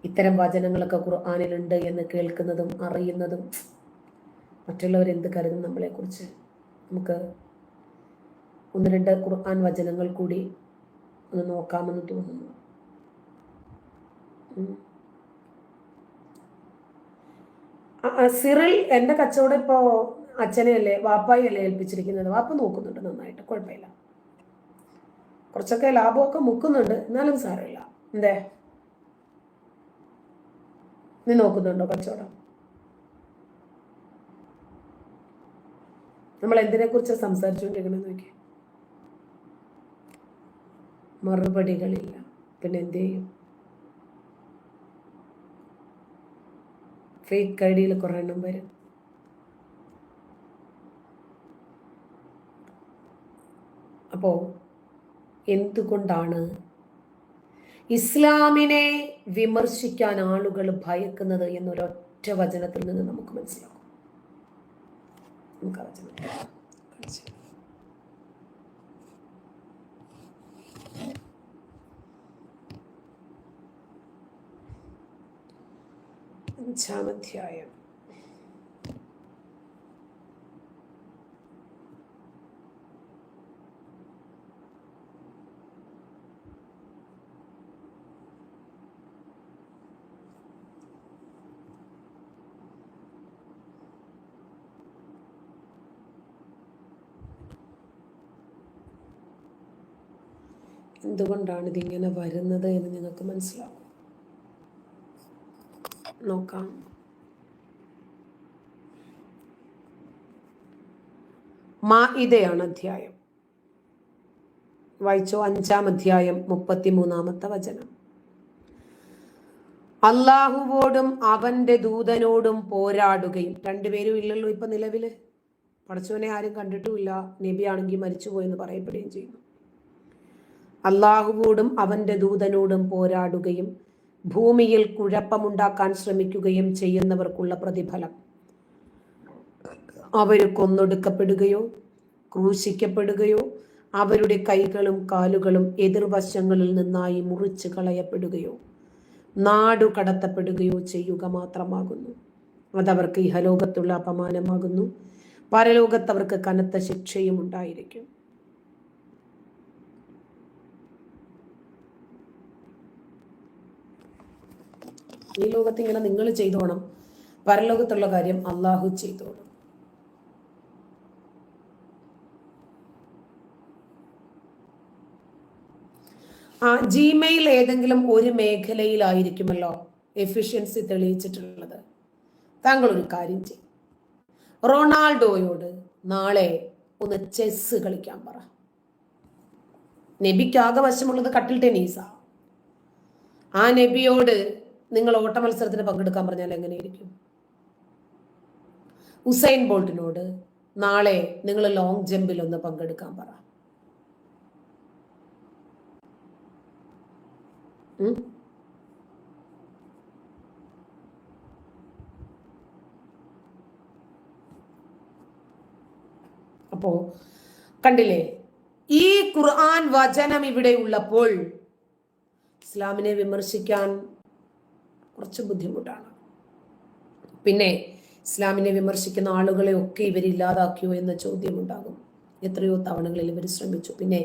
ഇത്തരം വചനങ്ങളൊക്കെ ഖുർആനിലുണ്ട് എന്ന് കേൾക്കുന്നതും അറിയുന്നതും. മറ്റുള്ളവരെന്ത് കരുതും നമ്മളെക്കുറിച്ച്? നമുക്ക് 1-2 ഖുർആൻ വചനങ്ങൾ കൂടി ഒന്ന് നോക്കാമെന്ന് തോന്നുന്നു. സിറിൽ എൻ്റെ കച്ചവടം ഇപ്പോൾ അച്ഛനെയല്ലേ വാപ്പായല്ലേ ഏൽപ്പിച്ചിരിക്കുന്നത്. വാപ്പ നോക്കുന്നുണ്ട് നന്നായിട്ട്, കുഴപ്പമില്ല. കുറച്ചൊക്കെ ലാഭമൊക്കെ മുക്കുന്നുണ്ട്, എന്നാലും സാരമില്ല. എന്തേ, നീ നോക്കുന്നുണ്ടോ കച്ചവടം? നമ്മൾ എന്തിനെ കുറിച്ച് സംസാരിച്ചുകൊണ്ടിരിക്കണമെന്ന് നോക്കി, മറുപടികളില്ല. പിന്നെ എന്ത് ചെയ്യും? ഫേക്ക് ഐഡിയിൽ കുറെ എണ്ണം വരും. അപ്പോ എന്തുകൊണ്ടാണ് ഇസ്ലാമിനെ വിമർശിക്കാൻ ആളുകൾ ഭയക്കുന്നത് എന്നൊരൊറ്റ വചനത്തിൽ നിന്ന് നമുക്ക് മനസ്സിലാക്കും. നമുക്ക് ആ വചനം കാണിച്ചു. 5-ാം അധ്യായം. എന്തുകൊണ്ടാണ് ഇതിങ്ങനെ വരുന്നത് എന്ന് നിങ്ങൾക്ക് മനസ്സിലാവും. നോക്കാം. മാഇദയാണ് അധ്യായം. വായിച്ചോ. 5-ാം അധ്യായം 33-ാമത്തെ വചനം. അള്ളാഹുവോടും അവന്റെ ദൂതനോടും പോരാടുകയും. രണ്ടുപേരും ഇല്ലല്ലോ ഇപ്പൊ നിലവില്. പടച്ചവനെ ആരും കണ്ടിട്ടുമില്ല. നബിയാണെങ്കിൽ മരിച്ചുപോയെന്ന് പറയപ്പെടുകയും ചെയ്യുന്നു. അള്ളാഹുവോടും അവന്റെ ദൂതനോടും പോരാടുകയും ഭൂമിയിൽ കുഴപ്പമുണ്ടാക്കാൻ ശ്രമിക്കുകയും ചെയ്യുന്നവർക്കുള്ള പ്രതിഫലം. അവർ കൊന്നൊടുക്കപ്പെടുകയോ ക്രൂശിക്കപ്പെടുകയോ അവരുടെ കൈകളും കാലുകളും എതിർവശങ്ങളിൽ നിന്നായി മുറിച്ച് കളയപ്പെടുകയോ നാടു കടത്തപ്പെടുകയോ ചെയ്യുക മാത്രമാകുന്നു. അതവർക്ക് ഇഹലോകത്തുള്ള അപമാനമാകുന്നു. പരലോകത്തവർക്ക് കനത്ത ശിക്ഷയും ഉണ്ടായിരിക്കും. ഈ ലോകത്ത് ഇങ്ങനെ നിങ്ങൾ ചെയ്തോണം, പരലോകത്തുള്ള കാര്യം അള്ളാഹു ചെയ്തോണം. ജിമെയിൽ ഏതെങ്കിലും ഒരു മേഖലയിലായിരിക്കുമല്ലോ എഫിഷ്യൻസി തെളിയിച്ചിട്ടുള്ളത്. താങ്കൾ ഒരു കാര്യം ചെയ്യും, റൊണാൾഡോയോട് നാളെ ഒന്ന് ചെസ് കളിക്കാൻ പറ. നബിക്കാകെ വശമുള്ളത് കട്ടിൽ ടെന്നീസാ. ആ നബിയോട് നിങ്ങൾ ഓട്ട മത്സരത്തിന് പങ്കെടുക്കാൻ പറഞ്ഞാൽ എങ്ങനെയിരിക്കും? ഉസൈൻ ബോൾട്ടിനോട് നാളെ നിങ്ങൾ ലോങ് ജമ്പിൽ ഒന്ന് പങ്കെടുക്കാൻ പറ. അപ്പോ കണ്ടില്ലേ, ഈ ഖുർആൻ വചനം ഇവിടെ ഉള്ളപ്പോൾ ഇസ്ലാമിനെ വിമർശിക്കാൻ കുറച്ച് ബുദ്ധിമുട്ടാണ്. പിന്നെ ഇസ്ലാമിനെ വിമർശിക്കുന്ന ആളുകളെ ഒക്കെ ഇവരില്ലാതാക്കിയോ എന്ന ചോദ്യം ഉണ്ടാകും. എത്രയോ തവണകളിൽ ഇവർ ശ്രമിച്ചു. പിന്നെ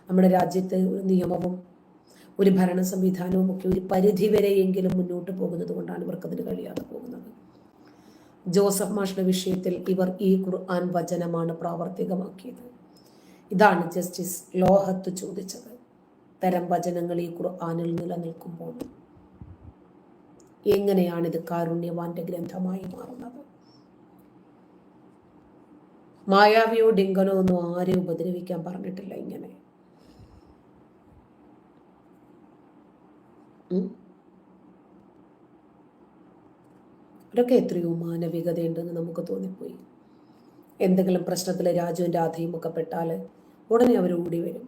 നമ്മുടെ രാജ്യത്ത് ഒരു നിയമവും ഒരു ഭരണ സംവിധാനവും ഒക്കെ ഒരു പരിധി വരെയെങ്കിലും മുന്നോട്ട് പോകുന്നത് കൊണ്ടാണ് ഇവർക്കതിന് കഴിയാതെ പോകുന്നത്. ജോസഫ് മാഷിന്റെ വിഷയത്തിൽ ഇവർ ഈ ഖുർആൻ വചനമാണ് പ്രാവർത്തികമാക്കിയത്. ഇതാണ് ജസ്റ്റിസ് ലോഹത്ത് ചോദിച്ചത്. തരം വചനങ്ങൾ ഈ ഖുർആനിൽ നിലനിൽക്കുമ്പോൾ എങ്ങനെയാണിത് കാരുണ്യവാന്റെ ഗ്രന്ഥമായി മാറുന്നത്? മായാവിയോ ഡിങ്കനോ ഒന്നും ആരെയും ഉപദ്രവിക്കാൻ പറഞ്ഞിട്ടില്ല. ഇങ്ങനെ അവരൊക്കെ എത്രയോ മാനവികതയുണ്ടെന്ന് നമുക്ക് തോന്നിപ്പോയി. എന്തെങ്കിലും പ്രശ്നത്തിൽ രാജുവും രാധയും ഒക്കെ പെട്ടാൽ ഉടനെ അവർ ഓടി വരും.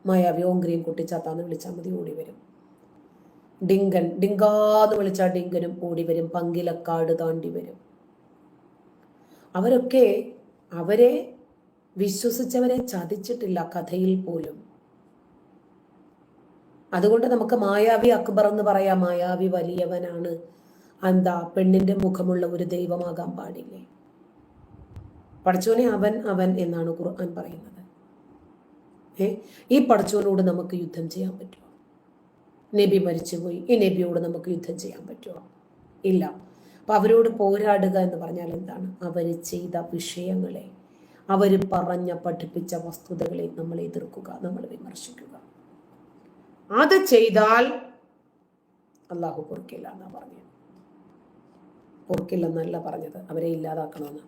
മായാവി ഓങ്ക്രിയും കുട്ടിച്ചാത്താന്ന് വിളിച്ചാൽ മതി, ഓടി വരും. ഡിങ്കൻ, ഡിങ്കാന്ന് വിളിച്ചാൽ ഡിങ്കനും ഓടി വരും, പങ്കിലക്കാട് താണ്ടി വരും. അവരൊക്കെ അവരെ വിശ്വസിച്ചവരെ ചതിച്ചിട്ടില്ല കഥയിൽ പോലും. അതുകൊണ്ട് നമുക്ക് മായാവി അക്ബർ എന്ന് പറയാം. മായാവി വലിയവനാണ്. എന്താ, പെണ്ണിന്റെ മുഖമുള്ള ഒരു ദൈവമാകാൻ പാടില്ലേ? പടച്ചോനെ അവൻ അവൻ എന്നാണ് ഖുർആൻ പറയുന്നത്. ഈ പടച്ചോനോട് നമുക്ക് യുദ്ധം ചെയ്യാൻ പറ്റുമോ? നബി മരിച്ചുപോയി, ഈ നബിയോട് നമുക്ക് യുദ്ധം ചെയ്യാൻ പറ്റുമോ? ഇല്ല. അപ്പൊ അവരോട് പോരാടുക എന്ന് പറഞ്ഞാൽ എന്താണ്? അവര് ചെയ്ത വിഷയങ്ങളെ, അവര് പഠിപ്പിച്ച വസ്തുതകളെ നമ്മൾ എതിർക്കുക, നമ്മൾ വിമർശിക്കുക. അത് ചെയ്താൽ അള്ളാഹു പൊറുക്കില്ല എന്നാ പറഞ്ഞത്. പൊറുക്കില്ലെന്നല്ല പറഞ്ഞത്, അവരെ ഇല്ലാതാക്കണമെന്ന്.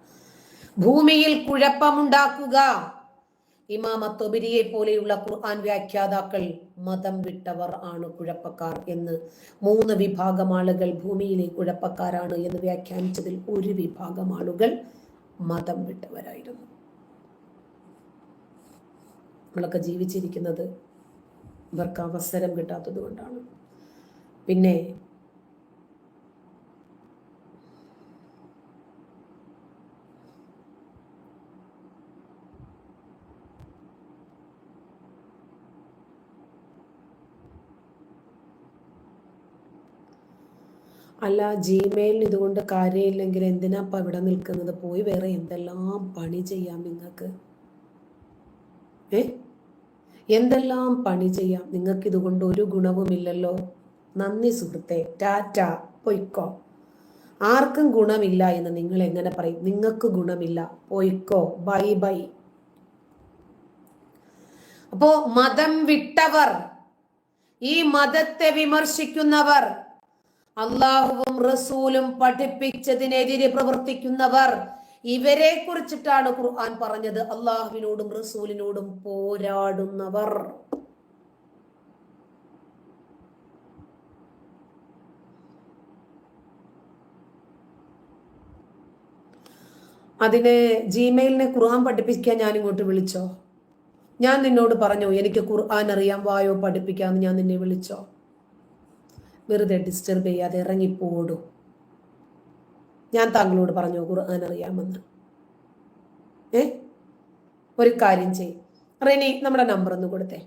ഭൂമിയിൽ കുഴപ്പമുണ്ടാക്കുക. ഇമാം അത്തൊബരിയെ പോലെയുള്ള ഖുർആൻ വ്യാഖ്യാതാക്കൾ മതം വിട്ടവർ ആണ് കുഴപ്പക്കാർ എന്ന്, 3 വിഭാഗം ആളുകൾ ഭൂമിയിലെ കുഴപ്പക്കാരാണ് എന്ന് വ്യാഖ്യാനിച്ചതിൽ ഒരു വിഭാഗം ആളുകൾ മതം വിട്ടവരായിരുന്നു. നമ്മളൊക്കെ ജീവിച്ചിരിക്കുന്നത് ഇവർക്ക് അവസരം കിട്ടാത്തത് കൊണ്ടാണ്. പിന്നെ അല്ല, ജിമെയിലിന് ഇതുകൊണ്ട് കാര്യമില്ലെങ്കിൽ എന്തിനാ ഇപ്പം ഇവിടെ നിൽക്കുന്നത്? പോയി വേറെ എന്തെല്ലാം പണി ചെയ്യാം നിങ്ങൾക്ക്. എന്തെല്ലാം പണി ചെയ്യാം നിങ്ങൾക്ക്. ഇതുകൊണ്ട് ഒരു ഗുണവുമില്ലല്ലോ. നന്ദി സുഹൃത്തെ, ടാറ്റ, പൊയ്ക്കോ. ആർക്കും ഗുണമില്ല എന്ന് നിങ്ങൾ എങ്ങനെ പറയും? നിങ്ങൾക്ക് ഗുണമില്ല, പൊയ്ക്കോ, ബൈ ബൈ. അപ്പോ മതം വിട്ടവർ, ഈ മതത്തെ വിമർശിക്കുന്നവർ, അള്ളാഹുവും റസൂലും പഠിപ്പിച്ചതിനെതിരെ പ്രവർത്തിക്കുന്നവർ, ഇവരെ കുറിച്ചിട്ടാണ് ഖുർആൻ പറഞ്ഞത് അള്ളാഹുവിനോടും റസൂലിനോടും പോരാടുന്നവർ. അതിന് ജിമെയിലിനെ ഖുർആൻ പഠിപ്പിക്കാൻ ഞാൻ ഇങ്ങോട്ട് വിളിച്ചോ? ഞാൻ നിന്നോട് പറഞ്ഞോ എനിക്ക് ഖുർആൻ അറിയാം, വായോ പഠിപ്പിക്കാന്ന് ഞാൻ നിന്നെ വിളിച്ചോ? വെറുതെ ഡിസ്റ്റർബ് ചെയ്യാതെ ഇറങ്ങിപ്പോടും. ഞാൻ താങ്കളോട് പറഞ്ഞു ഖുർആൻ അറിയാമെന്ന്? ഒരു കാര്യം ചെയ്യും, റെനി നമ്മുടെ നമ്പർ ഒന്ന് കൊടുത്തേ.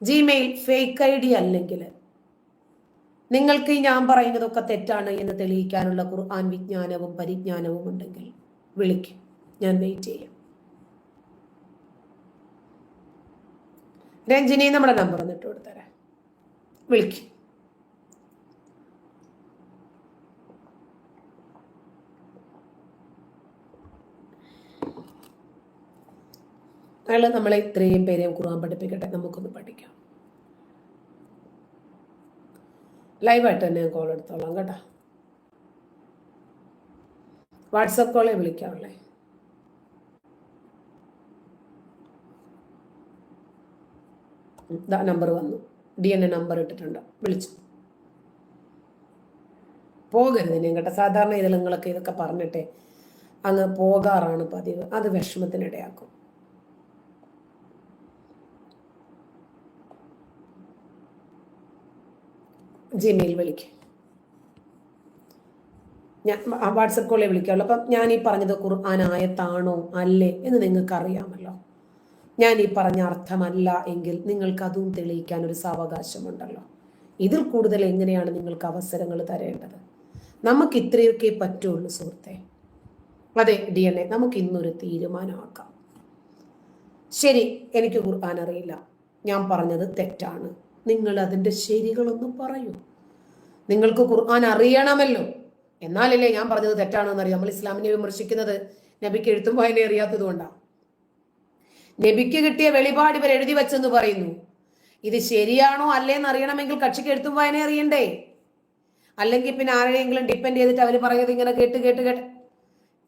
ജിമെയിൽ ഫേക്ക് ഐ ഡി അല്ലെങ്കിൽ നിങ്ങൾക്ക് ഞാൻ പറയുന്നതൊക്കെ തെറ്റാണ് എന്ന് തെളിയിക്കാനുള്ള ഖുർആൻ വിജ്ഞാനവും പരിജ്ഞാനവും ഉണ്ടെങ്കിൽ വിളിക്കും, ഞാൻ വെയിറ്റ് ചെയ്യാം. രഞ്ജിനി നമ്മുടെ നമ്പർ ഒന്ന് ഇട്ട് കൊടുത്തരാം, വിളിക്കും. അയാൾ നമ്മളെ ഇത്രയും പേരെയും ഖുർആൻ പഠിപ്പിക്കട്ടെ, നമുക്കൊന്ന് പഠിക്കാം. ലൈവായിട്ട് തന്നെ ഞാൻ കോൾ എടുത്തോളാം കേട്ടോ. വാട്സപ്പ് കോളെ വിളിക്കാവുള്ളേ. നമ്പർ വന്നു, DNA നമ്പർ ഇട്ടിട്ടുണ്ട്, വിളിച്ചു. പോകരുത് ഇനിയും കേട്ടോ. സാധാരണ ഇതിൽ നിങ്ങളൊക്കെ ഇതൊക്കെ പറഞ്ഞിട്ടെ അങ്ങ് പോകാറാണ് പതിവ്. അത് വിഷമത്തിനിടയാക്കും. ജിമെയിൽ വിളിക്കും, ഞാൻ വാട്സപ്പ് കോളിൽ വിളിക്കാമല്ലോ. അപ്പം ഞാൻ ഈ പറഞ്ഞത് ഖുർആൻ ആയത്താണോ അല്ലേ എന്ന് നിങ്ങൾക്ക് അറിയാമല്ലോ. ഞാൻ ഈ പറഞ്ഞ അർത്ഥമല്ല എങ്കിൽ നിങ്ങൾക്ക് അതും തെളിയിക്കാൻ ഒരു സാവകാശമുണ്ടല്ലോ. ഇതിൽ കൂടുതൽ എങ്ങനെയാണ് നിങ്ങൾക്ക് അവസരങ്ങൾ തരേണ്ടത്? നമുക്ക് ഇത്രയൊക്കെ പറ്റുള്ളൂ സുഹൃത്തെ. അതെ DNA, നമുക്ക് ഇന്നൊരു തീരുമാനമാക്കാം. ശരി, എനിക്ക് ഖുർആൻ അറിയില്ല, ഞാൻ പറഞ്ഞത് തെറ്റാണ്, നിങ്ങൾ അതിൻ്റെ ശരികളൊന്നും പറയൂ. നിങ്ങൾക്ക് ഖുർആൻ അറിയണമല്ലോ, എന്നാലല്ലേ ഞാൻ പറഞ്ഞത് തെറ്റാണെന്ന് അറിയാം. നമ്മൾ ഇസ്ലാമിനെ വിമർശിക്കുന്നത് നബിക്ക് എഴുത്തും വായന അറിയാത്തത് കൊണ്ടാണ്. നബിക്ക് കിട്ടിയ വെളിപാട് ഇവർ എഴുതി വെച്ചെന്ന് പറയുന്നു. ഇത് ശരിയാണോ അല്ലേന്ന് അറിയണമെങ്കിൽ കക്ഷിക്ക് എഴുത്തും വായന അറിയണ്ടേ? അല്ലെങ്കിൽ പിന്നെ ആരെയെങ്കിലും ഡിപ്പെൻഡ് ചെയ്തിട്ട് അവർ പറയുന്നത് ഇങ്ങനെ കേട്ട് കേട്ട് കേട്ട്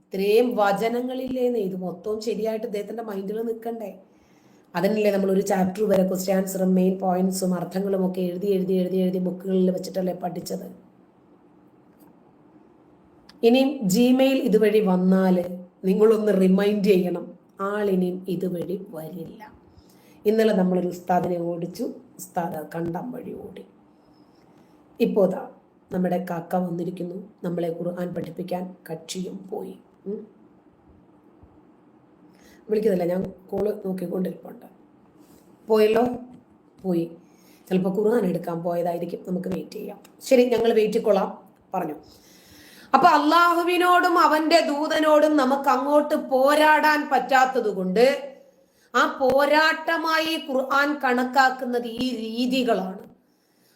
ഇത്രയും വചനങ്ങളില്ലേന്ന്, ഇത് മൊത്തവും ശരിയായിട്ട് അദ്ദേഹത്തിന്റെ മൈൻഡിൽ നിൽക്കണ്ടേ? അതിനല്ലേ നമ്മൾ ഒരു ചാപ്റ്റർ വരെ ക്വസ്റ്റ്യൻ ആൻസറും മെയിൻ പോയിന്റ്സും അർത്ഥങ്ങളും ഒക്കെ എഴുതി എഴുതി എഴുതി എഴുതി ബുക്കുകളിൽ വെച്ചിട്ടല്ലേ പഠിച്ചത്. ഇനിയും ജിമെയിൽ ഇതുവഴി വന്നാൽ നിങ്ങളൊന്ന് റിമൈൻഡ് ചെയ്യണം, ആളിനിയും ഇതുവഴി വരില്ല. ഇന്നലെ നമ്മളൊരു ഉസ്താദിനെ ഓടിച്ചു, ഉസ്താദ് കണ്ടം വഴി ഓടി. ഇപ്പോതാ നമ്മുടെ കാക്ക വന്നിരിക്കുന്നു, നമ്മളെ ഖുർആൻ പഠിപ്പിക്കാൻ. കക്ഷിയും പോയി. വിളിക്കുന്നില്ല, ഞാൻ കോള് നോക്കിക്കൊണ്ടിരിപ്പുണ്ട്. പോയല്ലോ, പോയി. ചിലപ്പോൾ ഖുർആൻ എടുക്കാൻ പോയതായിരിക്കും. നമുക്ക് വെയിറ്റ് ചെയ്യാം. ശരി, ഞങ്ങൾ വെയിറ്റ് കൊള്ളാം പറഞ്ഞു. അപ്പൊ അള്ളാഹുവിനോടും അവന്റെ ദൂതനോടും നമുക്ക് അങ്ങോട്ട് പോരാടാൻ പറ്റാത്തത് കൊണ്ട് ആ പോരാട്ടമായി ഖുർആൻ കണക്കാക്കുന്നത് ഈ രീതികളാണ്.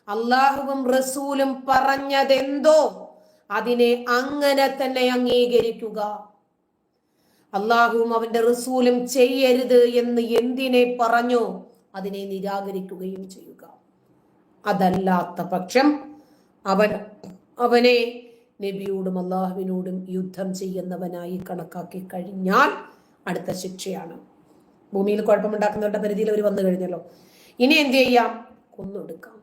അള്ളാഹുവും റസൂലും പറഞ്ഞതെന്തോ അതിനെ അങ്ങനെ തന്നെ അംഗീകരിക്കുക. അള്ളാഹുവും അവന്റെ റസൂലും ചെയ്യരുത് എന്ന് എന്തിനെ പറഞ്ഞോ അതിനെ നിരാകരിക്കുകയും ചെയ്യുക. അതല്ലാത്ത പക്ഷം അവനെ നബിയോടും അള്ളാഹുവിനോടും യുദ്ധം ചെയ്യുന്നവനായി കണക്കാക്കി കഴിഞ്ഞാൽ അടുത്ത ശിക്ഷയാണ്. ഭൂമിയിൽ കുഴപ്പമുണ്ടാക്കുന്നവരുടെ പരിധിയിൽ അവർ വന്നു കഴിഞ്ഞല്ലോ. ഇനി എന്ത് ചെയ്യാം? കൊന്നൊടുക്കാം,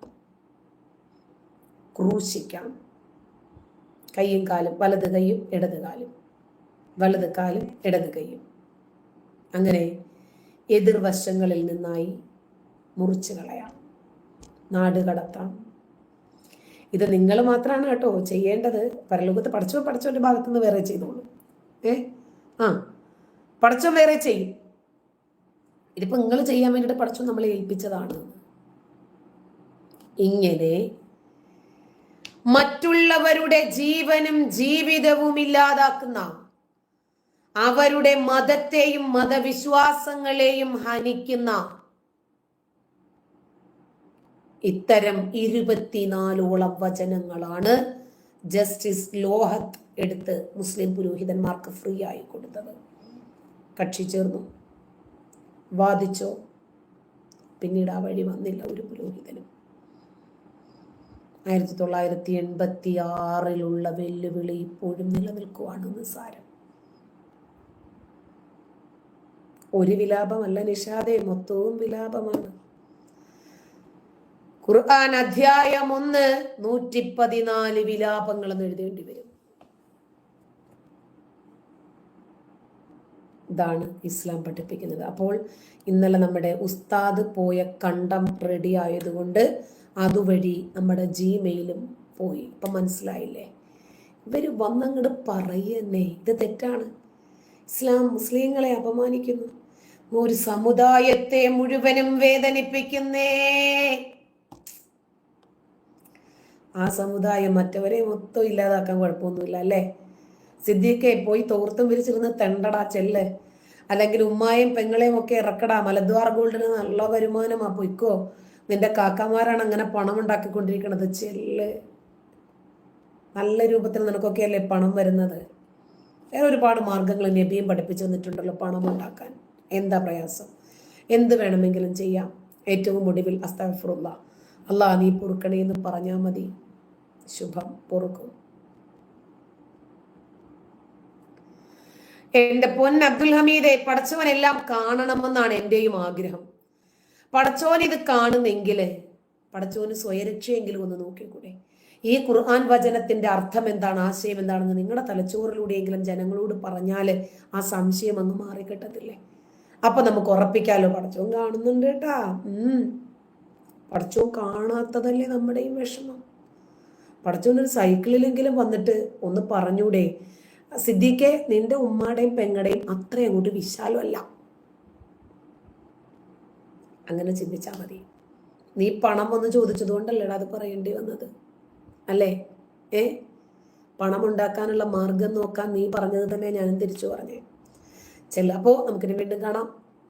ക്രൂശിക്കാം. കൈയും കാലും, വലത് കൈയും ഇടത് കാലും, വലത് കാലും ഇടത് കൈയും, അങ്ങനെ എതിർവശങ്ങളിൽ നിന്നായി മുറിച്ചു കളയാം, നാട് കടത്താം. ഇത് നിങ്ങൾ മാത്രമാണ് കേട്ടോ ചെയ്യേണ്ടത്. പരലോകത്ത് പഠിച്ചോന്റെ ഭാഗത്തുനിന്ന് വേറെ ചെയ്തോളൂ. പഠിച്ചോ വേറെ ചെയ്യും. ഇതിപ്പോ നിങ്ങൾ ചെയ്യാൻ വേണ്ടിയിട്ട് പഠിച്ചോ നമ്മളെ ഏൽപ്പിച്ചതാണ്. ഇങ്ങനെ മറ്റുള്ളവരുടെ ജീവനും ജീവിതവും ഇല്ലാതാക്കുന്ന, അവരുടെ മതത്തെയും മതവിശ്വാസങ്ങളെയും ഹനിക്കുന്ന ഇത്തരം 24ഓളം വചനങ്ങളാണ് ജസ്റ്റിസ് ലോഹത്ത് എടുത്ത് മുസ്ലിം പുരോഹിതന്മാർക്ക് ഫ്രീ ആയി കൊടുത്തത്. കക്ഷി ചേർന്നു, വാദിച്ചോ? പിന്നീട് ആ വഴി വന്നില്ല ഒരു പുരോഹിതനും. 1986 വെല്ലുവിളി ഇപ്പോഴും നിലനിൽക്കുവാണ്. നിസാരം ഒരു വിലാപമല്ല നിഷാദെ, മൊത്തവും വിലാപമാണ്. ഖുർആൻ അധ്യായം 1 114 വിലാപങ്ങൾ എന്ന് എഴുതേണ്ടി വരും. ഇതാണ് ഇസ്ലാം പഠിപ്പിക്കുന്നത്. അപ്പോൾ ഇന്നലെ നമ്മുടെ ഉസ്താദ് പോയ കണ്ടം റെഡി ആയതുകൊണ്ട് അതുവഴി നമ്മുടെ ജിമെയിലും പോയി. ഇപ്പം മനസ്സിലായില്ലേ? ഇവർ വന്നങ്ങോട്ട് പറയുന്നേ ഇത് തെറ്റാണ്. ഇസ്ലാം മുസ്ലിങ്ങളെ അപമാനിക്കുന്നു, ഒരു സമുദായത്തെ മുഴുവനും വേദനിപ്പിക്കുന്നേ. ആ സമുദായം മറ്റവരെ മൊത്തം ഇല്ലാതാക്കാൻ കുഴപ്പമൊന്നുമില്ല അല്ലേ? സിദ്ദീഖെ പോയി തോർത്തും വിരിച്ചിരുന്ന് തെണ്ടടാ ചെല്ല്, അല്ലെങ്കിൽ ഉമ്മായും പെങ്ങളെയും ഒക്കെ ഇറക്കടാ. മലദ്വാർ ഗോൾഡിന് നല്ല വരുമാനമാ, പൊയ്ക്കോ. നിന്റെ കാക്കമാരാണ് അങ്ങനെ പണം ഉണ്ടാക്കിക്കൊണ്ടിരിക്കണത്, ചെല്ല്. നല്ല രൂപത്തിൽ നിനക്കൊക്കെ അല്ലേ പണം വരുന്നത്. വേറെ ഒരുപാട് മാർഗങ്ങൾ നബിയും പഠിപ്പിച്ചു തന്നിട്ടുണ്ടല്ലോ പണം ഉണ്ടാക്കാൻ. എന്താ പ്രയാസം? എന്ത് വേണമെങ്കിലും ചെയ്യാം. ഏറ്റവും ഒടുവിൽ അസ്തഗ്ഫിറുല്ലാ, അല്ലാഹ് നീ പൊറുക്കണേ എന്ന് പറഞ്ഞാൽ മതി, ശുഭം പൊറുക്കും. എന്റെ പൊൻ അബ്ദുൽ ഹമീദെ, പടച്ചവനെല്ലാം കാണണമെന്നാണ് എന്റെയും ആഗ്രഹം. പടച്ചോൻ ഇത് കാണുന്നെങ്കിൽ പടച്ചോന് സ്വയരക്ഷയെങ്കിലും ഒന്ന് നോക്കിക്കൂടെ? ഈ ഖുർആൻ വചനത്തിന്റെ അർത്ഥം എന്താണ്, ആശയം എന്താണെന്ന് നിങ്ങളുടെ തലച്ചോറിലൂടെയെങ്കിലും ജനങ്ങളോട് പറഞ്ഞാൽ ആ സംശയം അങ്ങ് മാറിക്കിട്ടത്തില്ലേ? അപ്പൊ നമുക്ക് ഉറപ്പിക്കാലോ പടച്ചോൻ കാണുന്നുണ്ട് കേട്ടാ. പടച്ചോൻ കാണാത്തതല്ലേ നമ്മുടെയും വിഷമം. പടച്ചോനൊരു സൈക്കിളിലെങ്കിലും വന്നിട്ട് ഒന്ന് പറഞ്ഞൂടെ, സിദ്ദീഖെ നിന്റെ ഉമ്മാടെയും പെങ്ങടെയും അത്ര അങ്ങോട്ട് വിശാലമല്ല. അങ്ങനെ ചിന്തിച്ചാൽ മതി. നീ പണം വന്ന് ചോദിച്ചത് കൊണ്ടല്ലേടാ അത് പറയേണ്ടി വന്നത്, അല്ലേ? പണം ഉണ്ടാക്കാനുള്ള മാർഗം നോക്കാൻ നീ പറഞ്ഞത് തന്നെ ഞാനും തിരിച്ചു പറഞ്ഞേ. അപ്പോൾ നമുക്കിനി വീണ്ടും കാണാം.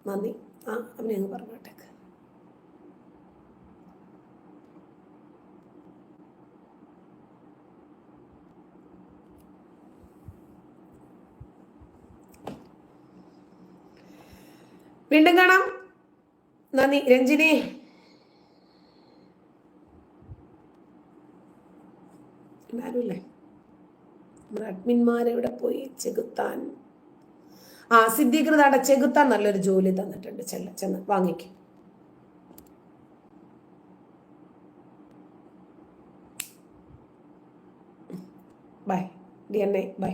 നന്ദി. അവനെ അങ്ങ് പറഞ്ഞോട്ടെ. വീണ്ടും കാണാം. നന്ദി. രഞ്ജിനി, ആരുമില്ലേ? നമ്മുടെ അഡ്മിന്മാരെവിടെ പോയി? ചെകുത്താൻ. സിദ്ധീകൃതാടെ ചെകുത്താൻ നല്ലൊരു ജോലി തന്നിട്ടുണ്ട്. ചെന്ന് വാങ്ങിക്കും. Bye DNA, by.